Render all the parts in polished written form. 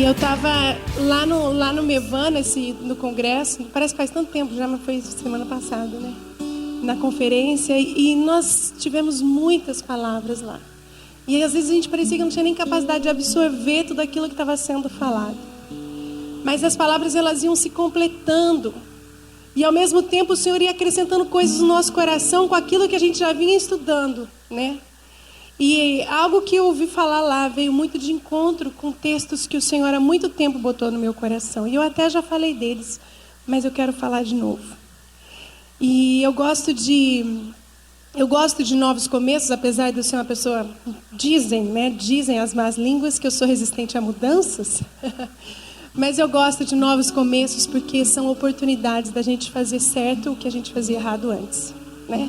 E eu estava lá no Mevana, no congresso, parece que faz tanto tempo já, mas foi semana passada, né? Na conferência, e nós tivemos muitas palavras lá. E às vezes a gente parecia que não tinha nem capacidade de absorver tudo aquilo que estava sendo falado. Mas as palavras, elas iam se completando. E ao mesmo tempo o Senhor ia acrescentando coisas no nosso coração com aquilo que a gente já vinha estudando, né? E algo que eu ouvi falar lá veio muito de encontro com textos que o Senhor há muito tempo botou no meu coração. E eu até já falei deles, mas eu quero falar de novo. E eu gosto de novos começos, apesar de eu ser uma pessoa... Dizem as más línguas que eu sou resistente a mudanças. Mas eu gosto de novos começos porque são oportunidades da gente fazer certo o que a gente fazia errado antes, né?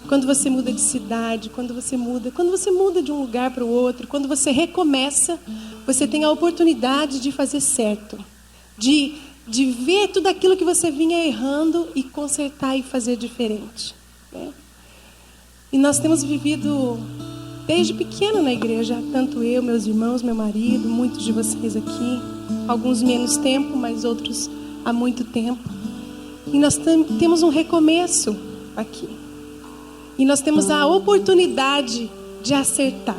Quando você muda de cidade, quando você muda de um lugar para o outro, quando você recomeça, você tem a oportunidade de fazer certo, de ver tudo aquilo que você vinha errando e consertar e fazer diferente, né? E nós temos vivido desde pequena na igreja, tanto eu, meus irmãos, meu marido, muitos de vocês aqui, alguns menos tempo, mas outros há muito tempo. E nós temos um recomeço aqui. E nós temos a oportunidade de acertar.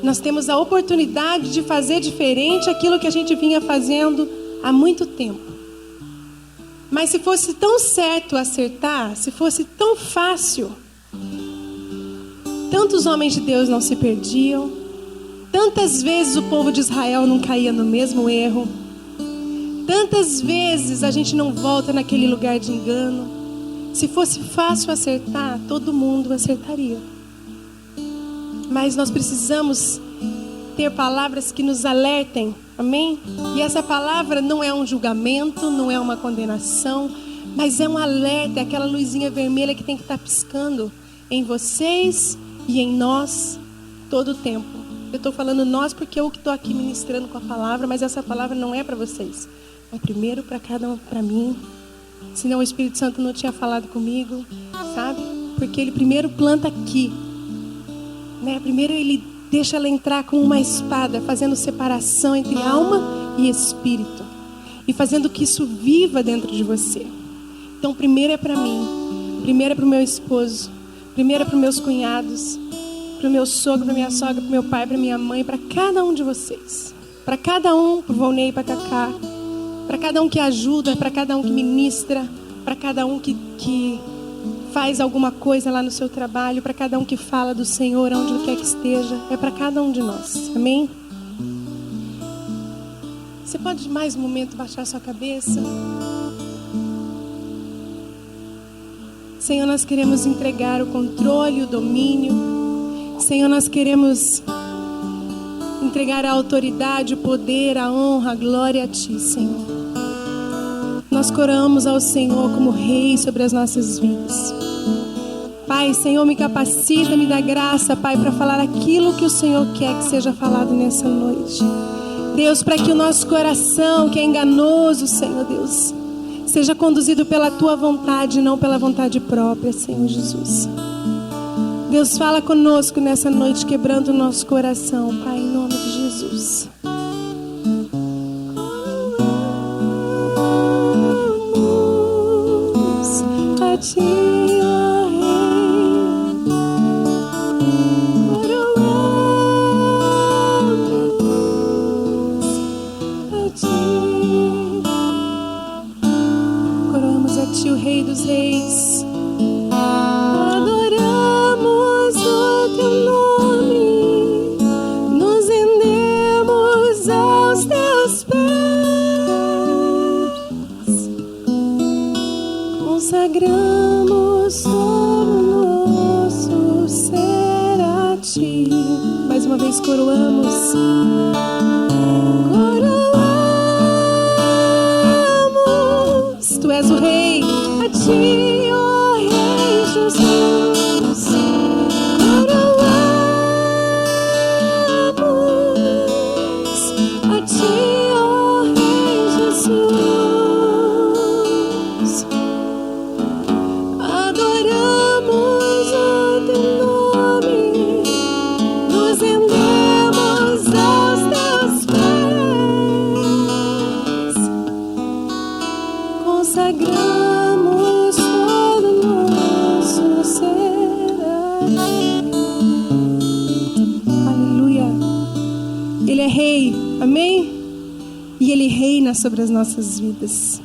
Nós temos a oportunidade de fazer diferente aquilo que a gente vinha fazendo há muito tempo. Mas se fosse tão certo acertar, se fosse tão fácil, tantos homens de Deus não se perdiam, tantas vezes o povo de Israel não caía no mesmo erro, tantas vezes a gente não volta naquele lugar de engano. Se fosse fácil acertar, todo mundo acertaria. Mas nós precisamos ter palavras que nos alertem, amém? E essa palavra não é um julgamento, não é uma condenação, mas é um alerta, é aquela luzinha vermelha que tem que estar piscando em vocês e em nós todo o tempo. Eu estou falando nós porque eu que estou aqui ministrando com a palavra, mas essa palavra não é para vocês. É primeiro para cada um, para mim. Senão o Espírito Santo não tinha falado comigo, sabe? Porque ele primeiro planta aqui, né? Primeiro ele deixa ela entrar como uma espada, fazendo separação entre alma e espírito. E fazendo que isso viva dentro de você. Então primeiro é para mim, primeiro é para o meu esposo, primeiro é para os meus cunhados, para o meu sogro, para minha sogra, para o meu pai, para minha mãe, para cada um de vocês. Para cada um, para o Volney, para a Cacá. Para cada um que ajuda, para cada um que ministra, para cada um que faz alguma coisa lá no seu trabalho, para cada um que fala do Senhor, onde quer que esteja, é para cada um de nós, amém? Você pode mais um momento baixar sua cabeça? Senhor, nós queremos entregar o controle, o domínio. Senhor, nós queremos entregar a autoridade, o poder, a honra, a glória a Ti, Senhor. Nós coroamos ao Senhor como Rei sobre as nossas vidas. Pai, Senhor, me capacita, me dá graça, Pai, para falar aquilo que o Senhor quer que seja falado nessa noite. Deus, para que o nosso coração, que é enganoso, Senhor Deus, seja conduzido pela Tua vontade, não pela vontade própria, Senhor Jesus. Deus, fala conosco nessa noite, quebrando o nosso coração, Pai, em nome de Jesus. A Ti, ó Rei, coroamos a Ti, o Rei dos Reis. Adoramos o Teu nome, nos rendemos aos Teus pés, consagramos todo o nosso ser a Ti. Mais uma vez coroamos. Coroamos. Tu és o Rei. A Ti, ó Rei Jesus. Coroamos. A Ti, ó Rei Jesus. Adoramos o Teu nome, nos rendemos aos Teus pés. rei, amém? E Ele reina sobre as nossas vidas.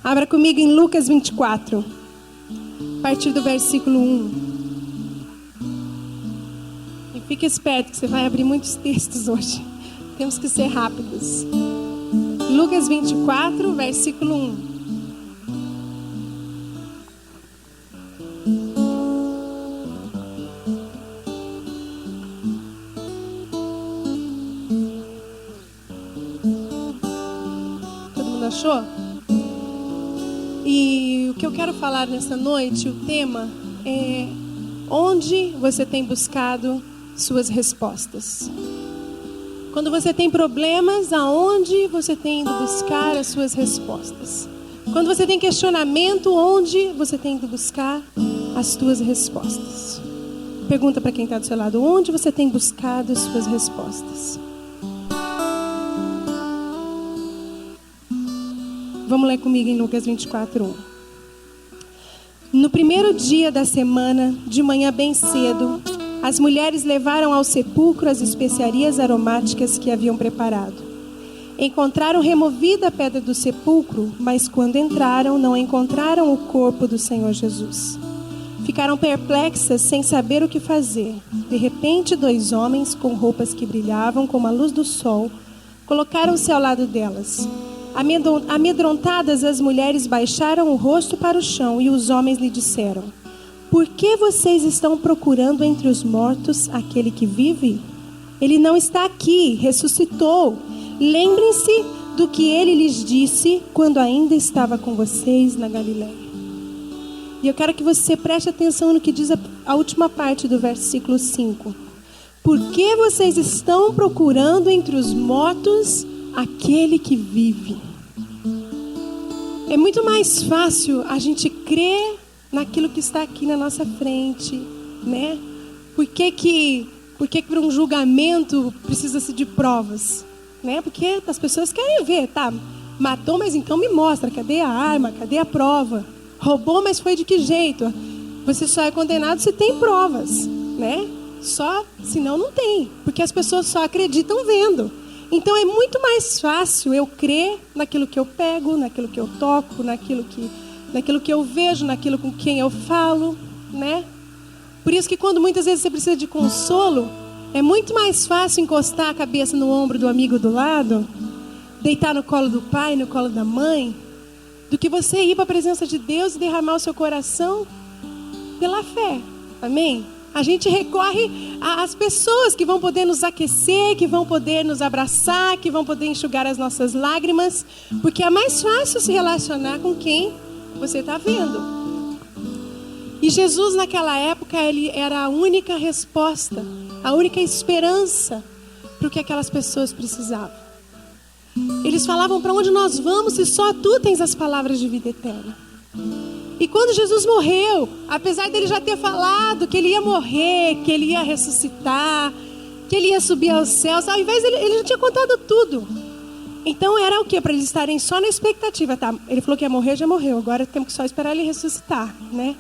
Abra comigo em Lucas 24, a partir do versículo 1. E fique esperto que você vai abrir muitos textos hoje. Temos que ser rápidos. Lucas 24, versículo 1. Achou? E o que eu quero falar nessa noite, o tema é: onde você tem buscado suas respostas? Quando você tem problemas, aonde você tem ido buscar as suas respostas? Quando você tem questionamento, onde você tem ido buscar as suas respostas? Pergunta para quem está do seu lado: onde você tem buscado as suas respostas? Vamos ler comigo em Lucas 24, 1. No primeiro dia da semana, de manhã bem cedo, as mulheres levaram ao sepulcro as especiarias aromáticas que haviam preparado. Encontraram removida a pedra do sepulcro, mas quando entraram, não encontraram o corpo do Senhor Jesus. Ficaram perplexas, sem saber o que fazer. De repente, 2 homens com roupas que brilhavam como a luz do sol, colocaram-se ao lado delas. Amedrontadas, as mulheres baixaram o rosto para o chão e os homens lhe disseram: por que vocês estão procurando entre os mortos aquele que vive? Ele não está aqui, ressuscitou. Lembrem-se do que ele lhes disse quando ainda estava com vocês na Galileia. E eu quero que você preste atenção no que diz a última parte do versículo 5. Por que vocês estão procurando entre os mortos aquele que vive? É muito mais fácil a gente crer naquilo que está aqui na nossa frente, né? Por que para um julgamento precisa-se de provas, né? Porque as pessoas querem ver, tá? Matou, mas então me mostra, cadê a arma, cadê a prova? Roubou, mas foi de que jeito? Você só é condenado se tem provas, né? Só, senão não tem, porque as pessoas só acreditam vendo. Então é muito mais fácil eu crer naquilo que eu pego, naquilo que eu toco, naquilo que eu vejo, naquilo com quem eu falo, né? Por isso que quando muitas vezes você precisa de consolo, é muito mais fácil encostar a cabeça no ombro do amigo do lado, deitar no colo do pai, no colo da mãe, do que você ir para a presença de Deus e derramar o seu coração pela fé. Amém? A gente recorre às pessoas que vão poder nos aquecer, que vão poder nos abraçar, que vão poder enxugar as nossas lágrimas, porque é mais fácil se relacionar com quem você está vendo. E Jesus naquela época, ele era a única resposta, a única esperança para o que aquelas pessoas precisavam. Eles falavam: para onde nós vamos se só tu tens as palavras de vida eterna? E quando Jesus morreu, apesar dele já ter falado que ele ia morrer, que ele ia ressuscitar, que ele ia subir aos céus, ao invés dele, ele já tinha contado tudo. Então era o quê? Para eles estarem só na expectativa, tá? Ele falou que ia morrer, já morreu, agora temos que só esperar ele ressuscitar, né?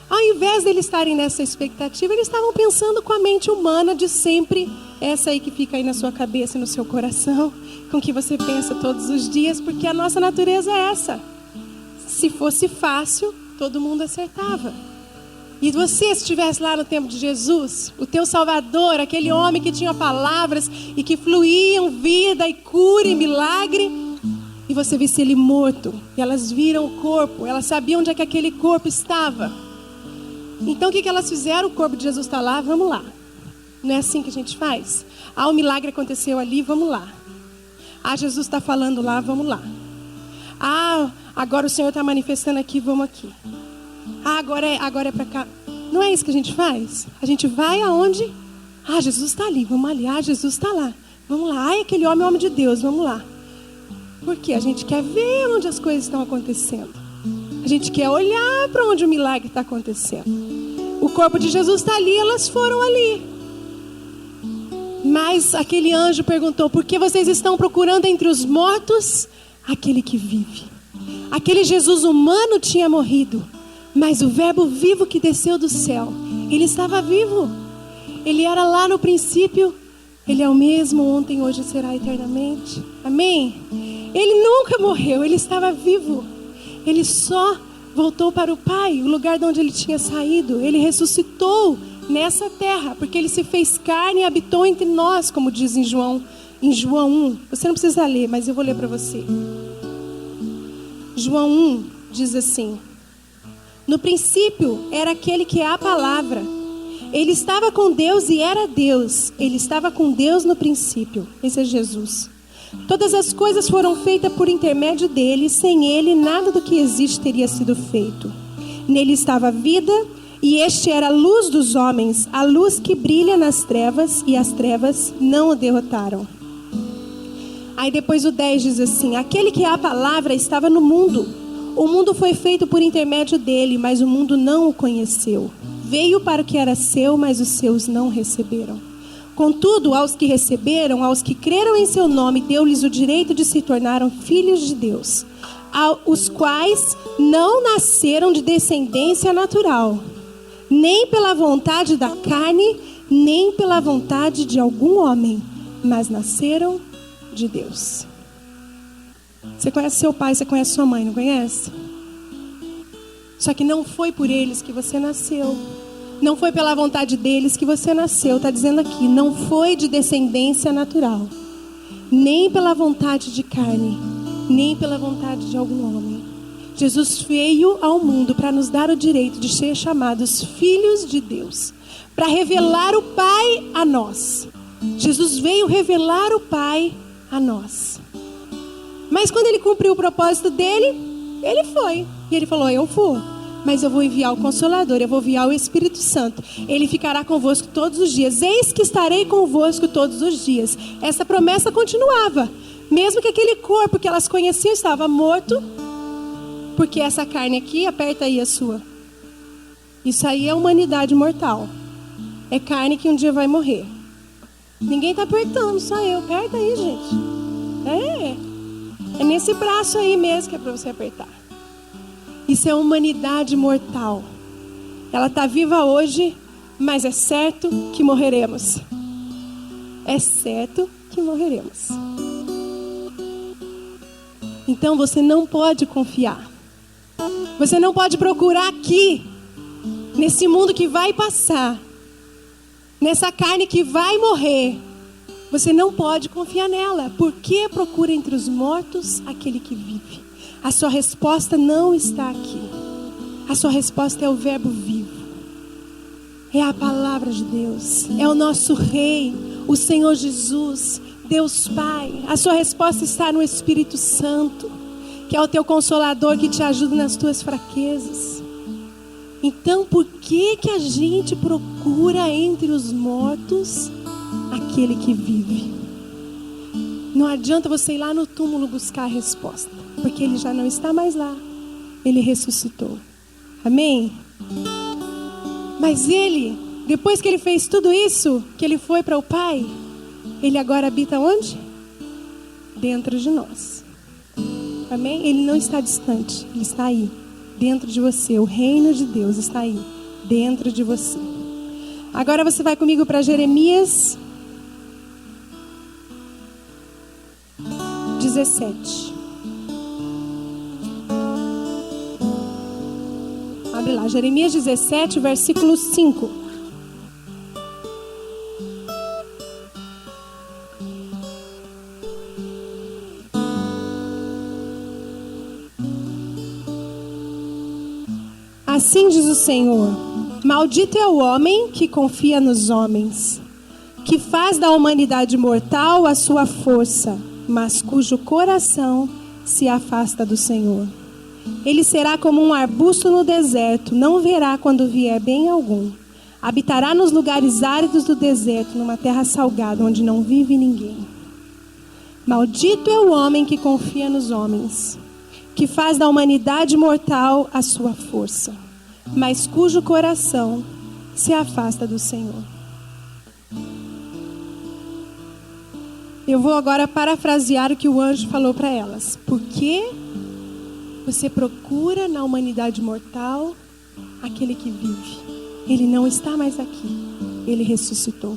Ao invés de eles estarem nessa expectativa, eles estavam pensando com a mente humana de sempre, essa aí que fica aí na sua cabeça e no seu coração, com que você pensa todos os dias, porque a nossa natureza é essa. Se fosse fácil, todo mundo acertava. E você, se estivesse lá no tempo de Jesus, o teu Salvador, aquele homem que tinha palavras e que fluíam vida e cura e milagre, e você visse ele morto, e elas viram o corpo, elas sabiam onde é que aquele corpo estava. Então o que elas fizeram? O corpo de Jesus está lá, vamos lá. Não é assim que a gente faz? Ah, o milagre aconteceu ali, vamos lá. Ah, Jesus está falando lá, vamos lá. Ah, agora o Senhor está manifestando aqui, vamos aqui. Ah, agora é para cá. Não é isso que a gente faz? A gente vai aonde? Ah, Jesus está ali, vamos ali. Ah, Jesus está lá, vamos lá. Ah, aquele homem é homem de Deus, vamos lá. Porque a gente quer ver onde as coisas estão acontecendo. A gente quer olhar para onde o milagre está acontecendo. O corpo de Jesus está ali, elas foram ali. Mas aquele anjo perguntou: por que vocês estão procurando entre os mortos aquele que vive? Aquele Jesus humano tinha morrido, mas o verbo vivo que desceu do céu, ele estava vivo. Ele era lá no princípio, Ele é o mesmo ontem, hoje e será eternamente. Amém? Ele nunca morreu, ele estava vivo. Ele só voltou para o Pai, o lugar de onde ele tinha saído. Ele ressuscitou nessa terra, porque ele se fez carne e habitou entre nós, como diz em João 1. Você não precisa ler, mas eu vou ler para você. João 1 diz assim: no princípio era aquele que é a palavra. Ele estava com Deus e era Deus. Ele estava com Deus no princípio. Esse é Jesus. Todas as coisas foram feitas por intermédio dele. Sem ele, nada do que existe teria sido feito. Nele estava a vida, e este era a luz dos homens, a luz que brilha nas trevas, e as trevas não o derrotaram. Aí depois o 10 diz assim: aquele que é a palavra estava no mundo. O mundo foi feito por intermédio dele, mas o mundo não o conheceu. Veio para o que era seu, mas os seus não receberam. Contudo, aos que receberam, aos que creram em seu nome, deu-lhes o direito de se tornarem filhos de Deus, os quais não nasceram de descendência natural, nem pela vontade da carne, nem pela vontade de algum homem, mas nasceram de Deus. Você conhece seu pai, você conhece sua mãe, não conhece? Só que não foi por eles que você nasceu. Não foi pela vontade deles que você nasceu. Está dizendo aqui, não foi de descendência natural, nem pela vontade de carne, nem pela vontade de algum homem. Jesus veio ao mundo para nos dar o direito de ser chamados filhos de Deus, para revelar o Pai a nós. Jesus veio revelar o Pai a nós. Mas quando ele cumpriu o propósito dele, ele foi. E ele falou: eu vou, mas eu vou enviar o Consolador, eu vou enviar o Espírito Santo. Ele ficará convosco todos os dias. Eis que estarei convosco todos os dias. Essa promessa continuava. Mesmo que aquele corpo que elas conheciam estava morto, porque essa carne aqui, aperta aí a sua. Isso aí é humanidade mortal. É carne que um dia vai morrer. Ninguém está apertando, só eu. Aperta aí, gente. É nesse braço aí mesmo que é para você apertar. Isso é humanidade mortal. Ela está viva hoje, mas é certo que morreremos. É certo que morreremos. Então você não pode confiar. Você não pode procurar aqui, nesse mundo que vai passar, nessa carne que vai morrer. Você não pode confiar nela. Por que procura entre os mortos aquele que vive? A sua resposta não está aqui. A sua resposta é o verbo vivo. É a palavra de Deus. É o nosso Rei, o Senhor Jesus, Deus Pai. A sua resposta está no Espírito Santo, que é o teu consolador, que te ajuda nas tuas fraquezas. Então, por que a gente procura entre os mortos aquele que vive? Não adianta você ir lá no túmulo buscar a resposta, porque ele já não está mais lá. Ele ressuscitou. Amém? Mas ele, depois que ele fez tudo isso, que ele foi para o Pai, ele agora habita onde? Dentro de nós. Amém? Ele não está distante, ele está aí, dentro de você. O reino de Deus está aí, dentro de você. Agora você vai comigo para Jeremias 17. Abre lá, Jeremias 17, versículo 5. Assim diz o Senhor: maldito é o homem que confia nos homens, que faz da humanidade mortal a sua força, mas cujo coração se afasta do Senhor. Ele será como um arbusto no deserto, não verá quando vier bem algum. Habitará nos lugares áridos do deserto, numa terra salgada, onde não vive ninguém. Maldito é o homem que confia nos homens, que faz da humanidade mortal a sua força, mas cujo coração se afasta do Senhor. Eu vou agora parafrasear o que o anjo falou para elas. Por que você procura na humanidade mortal aquele que vive? Ele não está mais aqui. Ele ressuscitou.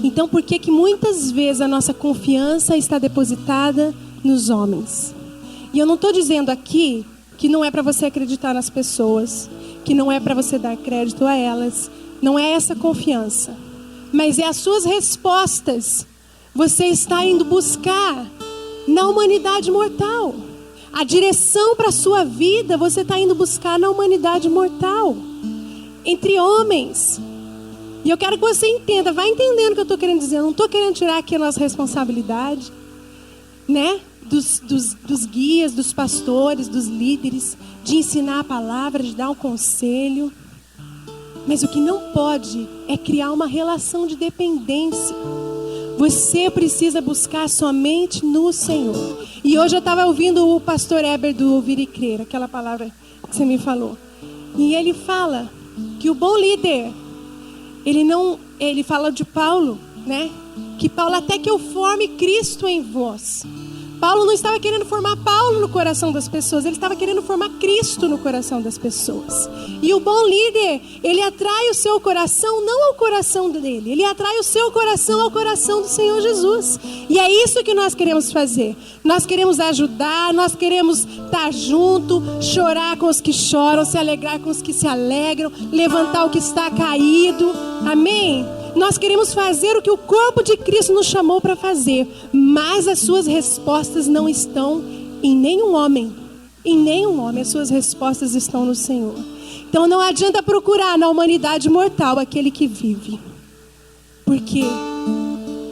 Então, por que muitas vezes a nossa confiança está depositada nos homens? E eu não estou dizendo aqui que não é para você acreditar nas pessoas, que não é para você dar crédito a elas. Não é essa confiança, mas é as suas respostas. Você está indo buscar na humanidade mortal. A direção para a sua vida você está indo buscar na humanidade mortal, entre homens. E eu quero que você entenda, vai entendendo o que eu estou querendo dizer. Eu não estou querendo tirar aqui a nossa responsabilidade, né? Dos guias, dos pastores, dos líderes, de ensinar a palavra, de dar um conselho. Mas o que não pode é criar uma relação de dependência. Você precisa buscar somente no Senhor. E hoje eu estava ouvindo o pastor Heber do Ouvir e Crer, aquela palavra que você me falou. E ele fala que o bom líder, ele fala de Paulo, né? Que Paulo, até que eu forme Cristo em vós. Paulo não estava querendo formar Paulo no coração das pessoas, ele estava querendo formar Cristo no coração das pessoas. E o bom líder, ele atrai o seu coração não ao coração dele, ele atrai o seu coração ao coração do Senhor Jesus. E é isso que nós queremos fazer. Nós queremos ajudar, nós queremos estar junto, chorar com os que choram, se alegrar com os que se alegram, levantar o que está caído. Amém? Nós queremos fazer o que o corpo de Cristo nos chamou para fazer, mas as suas respostas não estão em nenhum homem. Em nenhum homem, as suas respostas estão no Senhor. Então não adianta procurar na humanidade mortal aquele que vive, porque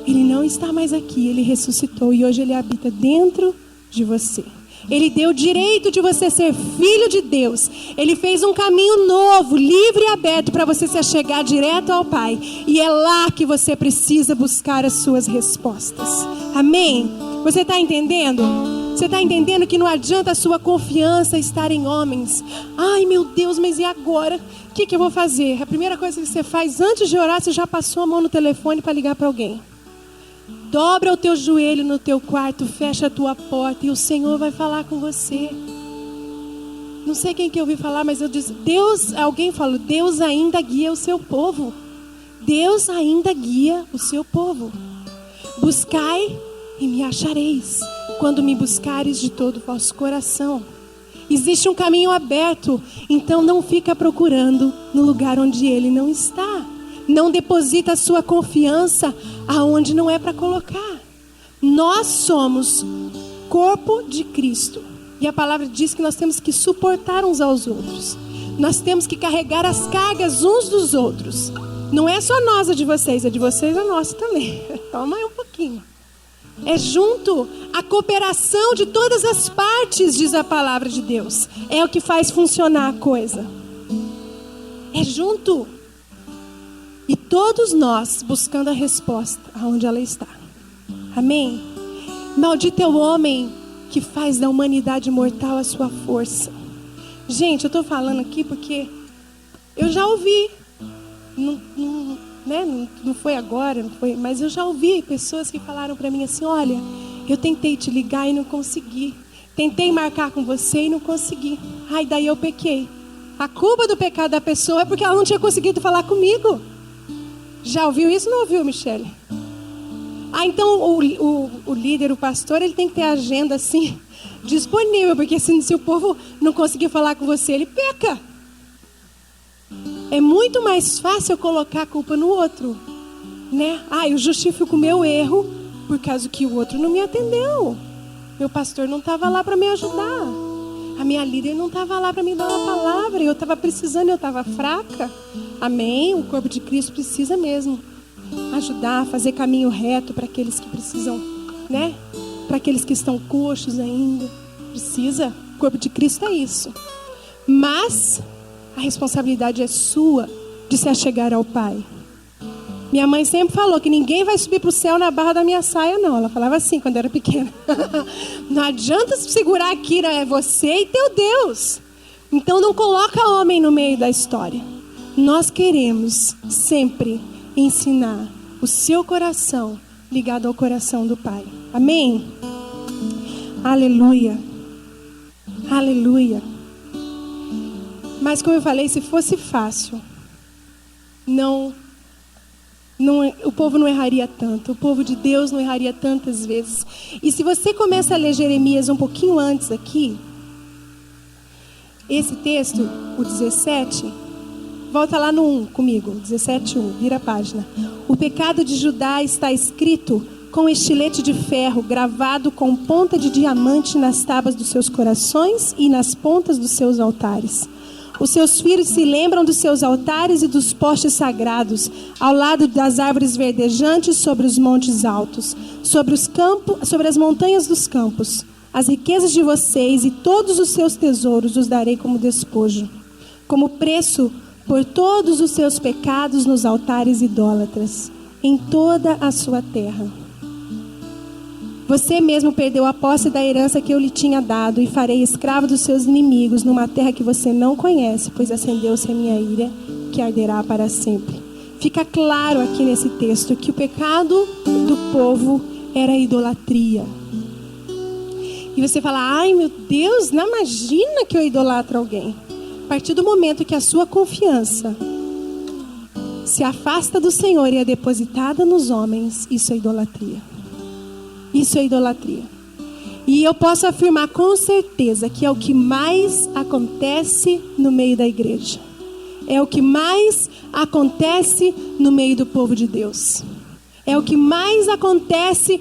ele não está mais aqui, ele ressuscitou e hoje ele habita dentro de você. Ele deu o direito de você ser filho de Deus. Ele fez um caminho novo, livre e aberto para você se achegar direto ao Pai. E é lá que você precisa buscar as suas respostas. Amém? Você está entendendo? Você está entendendo que não adianta a sua confiança estar em homens. Ai meu Deus, mas e agora? O que eu vou fazer? A primeira coisa que você faz antes de orar, você já passou a mão no telefone para ligar para alguém. Dobra o teu joelho no teu quarto, fecha a tua porta e o Senhor vai falar com você. Não sei quem que eu ouvi falar, mas eu disse, alguém falou, Deus ainda guia o seu povo. Deus ainda guia o seu povo. Buscai e me achareis, quando me buscares de todo o vosso coração. Existe um caminho aberto, então não fica procurando no lugar onde ele não está. Não deposita a sua confiança aonde não é para colocar. Nós somos corpo de Cristo. E a palavra diz que nós temos que suportar uns aos outros. Nós temos que carregar as cargas uns dos outros. Não é só nós a de vocês é nossa também. Toma aí um pouquinho. É junto, a cooperação de todas as partes, diz a palavra de Deus. É o que faz funcionar a coisa. É junto. E todos nós buscando a resposta aonde ela está. Amém? Maldito é o homem que faz da humanidade mortal a sua força. Gente, eu estou falando aqui porque eu já ouvi. Não foi agora, mas eu já ouvi pessoas que falaram para mim assim, olha, eu tentei te ligar e não consegui. Tentei marcar com você e não consegui. Ai, daí eu pequei. A culpa do pecado da pessoa é porque ela não tinha conseguido falar comigo. Já ouviu isso? Não ouviu, Michele? Então o líder, o pastor, ele tem que ter a agenda assim, disponível, porque se o povo não conseguir falar com você, ele peca. É muito mais fácil eu colocar a culpa no outro, né? Eu justifico o meu erro por causa que o outro não me atendeu. Meu pastor não estava lá para me ajudar. A minha líder não estava lá para me dar uma palavra. Eu estava precisando, eu estava fraca. Amém? O corpo de Cristo precisa mesmo ajudar, fazer caminho reto para aqueles que precisam, né? Para aqueles que estão coxos ainda. Precisa. O corpo de Cristo é isso. Mas a responsabilidade é sua de se achegar ao Pai. Minha mãe sempre falou que ninguém vai subir para o céu na barra da minha saia, não. Ela falava assim quando era pequena. Não adianta segurar aqui, né? É você e teu Deus. Então não coloca homem no meio da história. Nós queremos sempre ensinar o seu coração ligado ao coração do Pai. Amém? Aleluia. Aleluia. Mas como eu falei, se fosse fácil, não o povo não erraria tanto, o povo de Deus não erraria tantas vezes. E se você começa a ler Jeremias um pouquinho antes aqui, esse texto, o 17, volta lá no 1 comigo, 17:1, vira a página. O pecado de Judá está escrito com estilete de ferro, gravado com ponta de diamante nas tábuas dos seus corações e nas pontas dos seus altares. Os seus filhos se lembram dos seus altares e dos postes sagrados, ao lado das árvores verdejantes sobre os montes altos, sobre as montanhas dos campos. As riquezas de vocês e todos os seus tesouros os darei como despojo, como preço por todos os seus pecados nos altares idólatras, em toda a sua terra. Você mesmo perdeu a posse da herança que eu lhe tinha dado, e farei escravo dos seus inimigos numa terra que você não conhece, pois acendeu-se a minha ira, que arderá para sempre. Fica claro aqui nesse texto que o pecado do povo era a idolatria. E você fala, ai meu Deus, não imagina que eu idolatro alguém. A partir do momento que a sua confiança se afasta do Senhor e é depositada nos homens, isso é idolatria. Isso é idolatria. E eu posso afirmar com certeza que é o que mais acontece no meio da igreja. É o que mais acontece no meio do povo de Deus. É o que mais acontece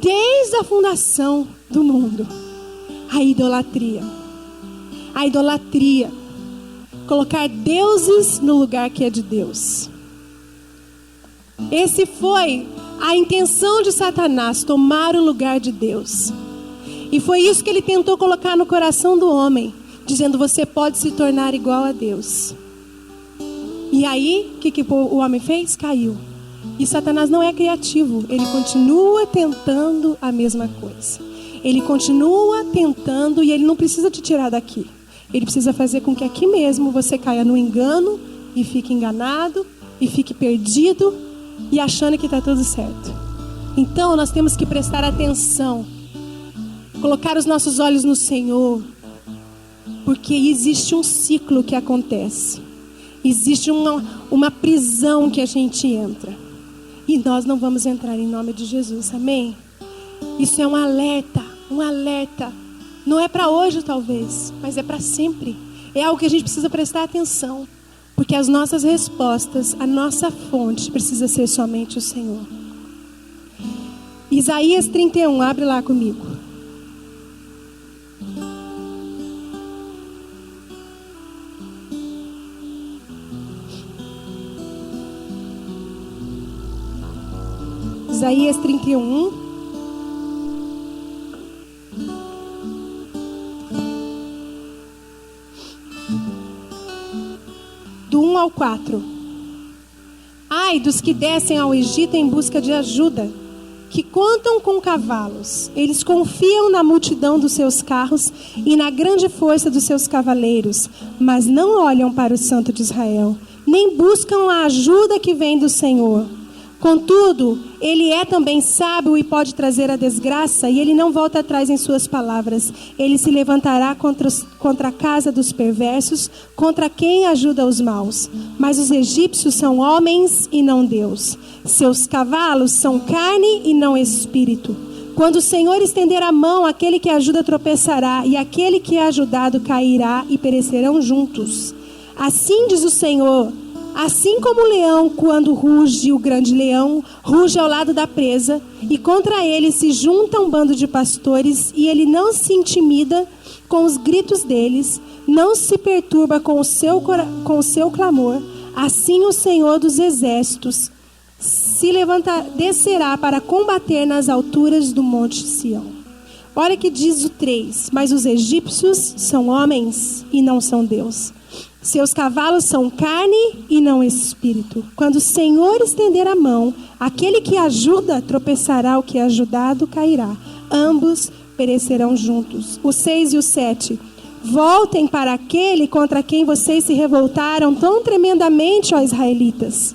desde a fundação do mundo. A idolatria. A idolatria. Colocar deuses no lugar que é de Deus. Esse foi a intenção de Satanás, tomar o lugar de Deus. E foi isso que ele tentou colocar no coração do homem, dizendo, você pode se tornar igual a Deus. E aí, o que o homem fez? Caiu. E Satanás não é criativo, ele continua tentando a mesma coisa. Ele continua tentando e ele não precisa te tirar daqui. Ele precisa fazer com que aqui mesmo você caia no engano e fique enganado e fique perdido e achando que está tudo certo. Então nós temos que prestar atenção, colocar os nossos olhos no Senhor, porque existe um ciclo que acontece, existe uma prisão que a gente entra, e nós não vamos entrar em nome de Jesus, amém? Isso é um alerta, não é para hoje talvez, mas é para sempre, é algo que a gente precisa prestar atenção. Porque as nossas respostas, a nossa fonte precisa ser somente o Senhor. Isaías 31, abre lá comigo. Isaías 31. Do 1 ao 4. Ai dos que descem ao Egito em busca de ajuda, que contam com cavalos. Eles confiam na multidão dos seus carros e na grande força dos seus cavaleiros, mas não olham para o Santo de Israel, nem buscam a ajuda que vem do Senhor. Contudo, ele é também sábio e pode trazer a desgraça, e ele não volta atrás em suas palavras. Ele se levantará contra a casa dos perversos, contra quem ajuda os maus. Mas os egípcios são homens e não Deus. Seus cavalos são carne e não espírito. Quando o Senhor estender a mão, aquele que ajuda tropeçará, e aquele que é ajudado cairá, e perecerão juntos. Assim diz o Senhor: assim como o leão, quando ruge, o grande leão ruge ao lado da presa, e contra ele se junta um bando de pastores, e ele não se intimida com os gritos deles, não se perturba com o seu clamor, assim o Senhor dos exércitos descerá para combater nas alturas do monte Sião. Olha que diz o 3, mas os egípcios são homens e não são Deus. Seus cavalos são carne e não espírito. Quando o Senhor estender a mão, aquele que ajuda tropeçará, o que é ajudado cairá. Ambos perecerão juntos. O 6 e o 7. Voltem para aquele contra quem vocês se revoltaram tão tremendamente, ó israelitas.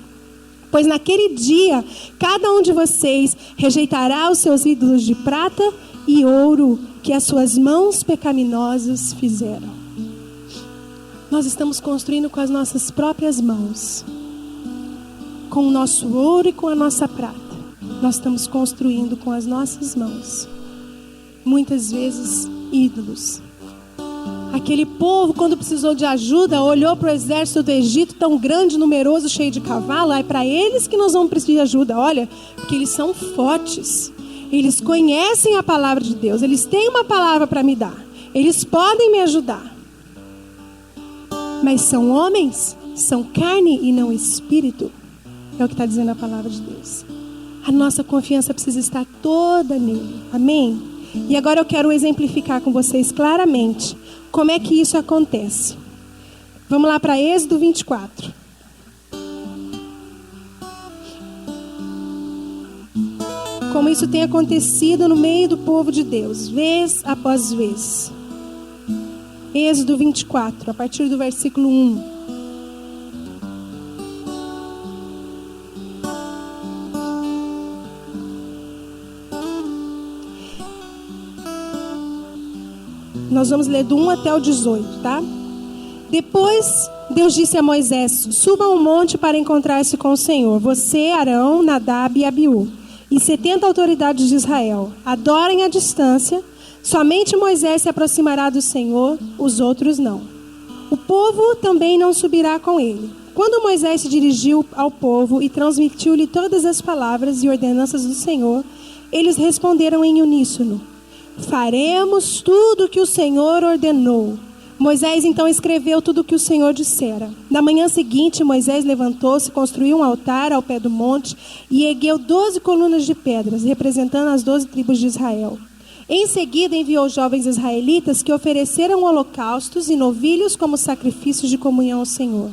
Pois naquele dia, cada um de vocês rejeitará os seus ídolos de prata e ouro que as suas mãos pecaminosas fizeram. Nós estamos construindo com as nossas próprias mãos, com o nosso ouro e com a nossa prata. Nós estamos construindo com as nossas mãos, muitas vezes, ídolos. Aquele povo, quando precisou de ajuda, olhou para o exército do Egito, tão grande, numeroso, cheio de cavalo. É para eles que nós vamos precisar de ajuda. Olha, porque eles são fortes. Eles conhecem a palavra de Deus. Eles têm uma palavra para me dar. Eles podem me ajudar. Mas são homens, são carne e não espírito. É o que está dizendo a palavra de Deus. A nossa confiança precisa estar toda nele. Amém? E agora eu quero exemplificar com vocês claramente como é que isso acontece. Vamos lá para Êxodo 24. Como isso tem acontecido no meio do povo de Deus, vez após vez. Êxodo 24, a partir do versículo 1. Nós vamos ler do 1 até o 18, tá? Depois, Deus disse a Moisés: suba ao monte para encontrar-se com o Senhor. Você, Arão, Nadab e Abiú, e 70 autoridades de Israel. Adorem à distância. Somente Moisés se aproximará do Senhor, os outros não. O povo também não subirá com ele. Quando Moisés se dirigiu ao povo e transmitiu-lhe todas as palavras e ordenanças do Senhor, eles responderam em uníssono: faremos tudo o que o Senhor ordenou. Moisés então escreveu tudo o que o Senhor dissera. Na manhã seguinte, Moisés levantou-se, construiu um altar ao pé do monte e ergueu 12 colunas de pedras, representando as 12 tribos de Israel. Em seguida, enviou jovens israelitas que ofereceram holocaustos e novilhos como sacrifícios de comunhão ao Senhor.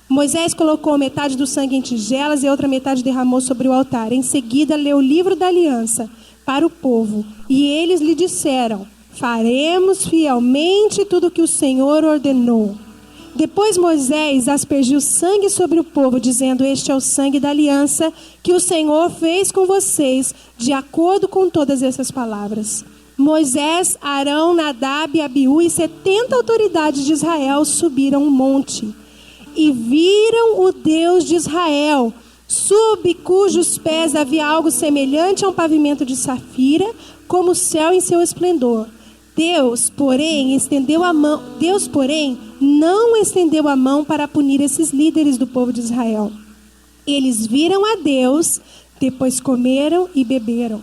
Moisés colocou metade do sangue em tigelas e a outra metade derramou sobre o altar. Em seguida, leu o livro da aliança para o povo, e eles lhe disseram: faremos fielmente tudo o que o Senhor ordenou. Depois Moisés aspergiu sangue sobre o povo, dizendo: este é o sangue da aliança que o Senhor fez com vocês, de acordo com todas essas palavras. Moisés, Arão, Nadab, Abiú e 70 autoridades de Israel subiram o monte e viram o Deus de Israel, sob cujos pés havia algo semelhante a um pavimento de safira, como o céu em seu esplendor. Deus, porém, não estendeu a mão para punir esses líderes do povo de Israel. Eles viram a Deus, depois comeram e beberam.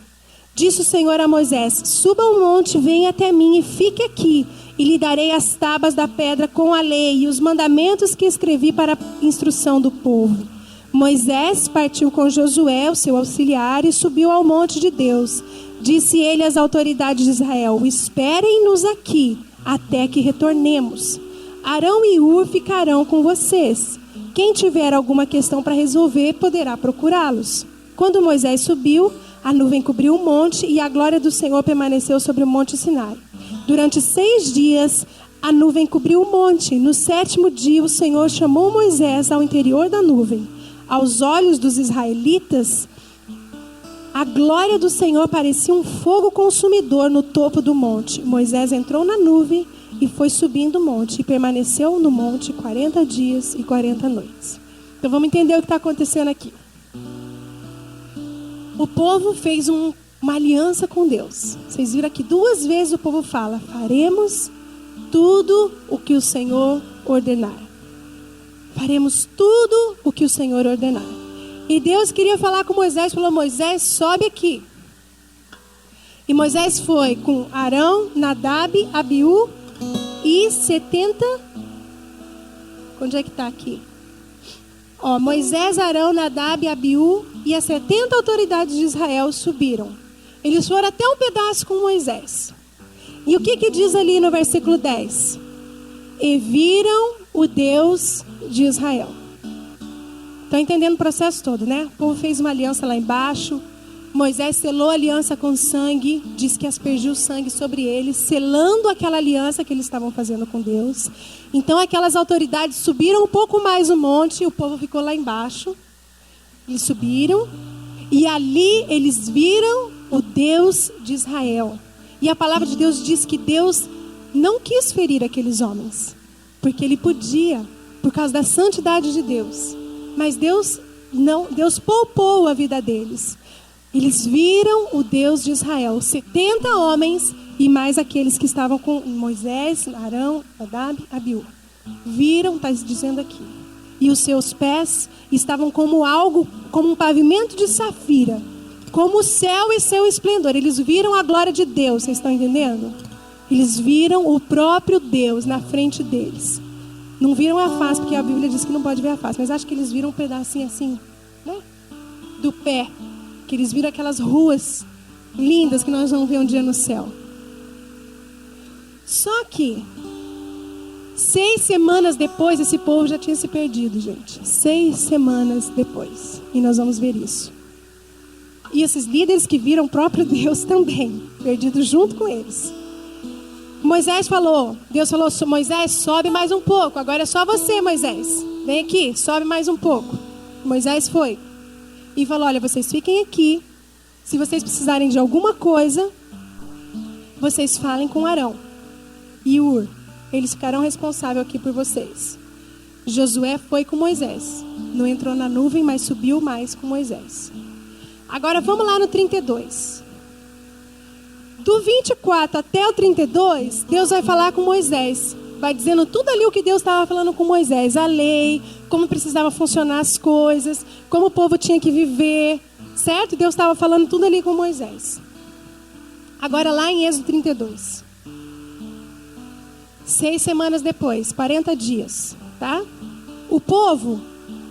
Disse o Senhor a Moisés: suba ao monte, venha até mim e fique aqui, e lhe darei as tábuas da pedra com a lei e os mandamentos que escrevi para a instrução do povo. Moisés partiu com Josué, o seu auxiliar, e subiu ao monte de Deus. Disse ele às autoridades de Israel: esperem-nos aqui, até que retornemos. Arão e Hur ficarão com vocês. Quem tiver alguma questão para resolver, poderá procurá-los. Quando Moisés subiu, a nuvem cobriu o monte e a glória do Senhor permaneceu sobre o monte Sinai. Durante 6 dias, a nuvem cobriu o monte. No 7º dia, o Senhor chamou Moisés ao interior da nuvem. Aos olhos dos israelitas, a glória do Senhor parecia um fogo consumidor no topo do monte. Moisés entrou na nuvem e foi subindo o monte, e permaneceu no monte 40 dias e 40 noites. Então vamos entender o que está acontecendo aqui. O povo fez uma aliança com Deus. Vocês viram aqui 2 vezes o povo fala: faremos tudo o que o Senhor ordenar. Faremos tudo o que o Senhor ordenar. E Deus queria falar com Moisés, falou: Moisés, sobe aqui. E Moisés foi com Arão, Nadab, Abiú e 70... Onde é que está aqui? Moisés, Arão, Nadab, Abiú e as 70 autoridades de Israel subiram. Eles foram até um pedaço com Moisés. E o que diz ali no versículo 10? E viram o Deus de Israel. Estão entendendo o processo todo, né? O povo fez uma aliança lá embaixo. Moisés selou a aliança com sangue. Diz que aspergiu sangue sobre eles, selando aquela aliança que eles estavam fazendo com Deus. Então aquelas autoridades subiram um pouco mais o monte e o povo ficou lá embaixo. Eles subiram e ali eles viram o Deus de Israel. E a palavra de Deus diz que Deus não quis ferir aqueles homens, porque ele podia, por causa da santidade de Deus. Mas Deus Deus poupou a vida deles. Eles viram o Deus de Israel, 70 homens e mais aqueles que estavam com Moisés, Arão, Nadab, Abiú. Viram, está dizendo aqui. E os seus pés estavam como um pavimento de safira, como o céu e seu esplendor. Eles viram a glória de Deus, vocês estão entendendo? Eles viram o próprio Deus na frente deles. Não viram a face, porque a Bíblia diz que não pode ver a face, mas acho que eles viram um pedacinho assim, né? Do pé. Que eles viram aquelas ruas lindas que nós vamos ver um dia no céu. Só que 6 semanas depois, esse povo já tinha se perdido, gente. 6 semanas depois. E nós vamos ver isso. E esses líderes que viram o próprio Deus também, perdidos junto com eles. Deus falou, Moisés, sobe mais um pouco. Agora é só você, Moisés. Vem aqui, sobe mais um pouco. Moisés foi. E falou, olha, vocês fiquem aqui. Se vocês precisarem de alguma coisa, vocês falem com Arão e Ur. Eles ficarão responsáveis aqui por vocês. Josué foi com Moisés. Não entrou na nuvem, mas subiu mais com Moisés. Agora vamos lá no 32. Do 24 até o 32, Deus vai falar com Moisés. Vai dizendo tudo ali o que Deus estava falando com Moisés. A lei, como precisava funcionar as coisas, como o povo tinha que viver. Certo? Deus estava falando tudo ali com Moisés. Agora lá em Êxodo 32. 6 semanas depois, 40 dias. Tá? O povo,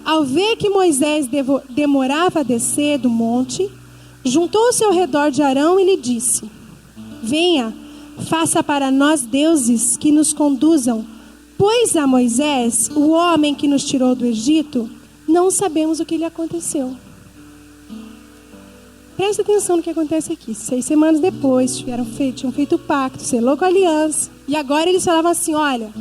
ao ver que Moisés demorava a descer do monte, juntou-se ao redor de Arão e lhe disse: venha, faça para nós deuses que nos conduzam, pois a Moisés, o homem que nos tirou do Egito, não sabemos o que lhe aconteceu. Presta atenção no que acontece aqui. 6 semanas depois, tinham feito o pacto, selou com a aliança. E agora eles falavam assim, olha,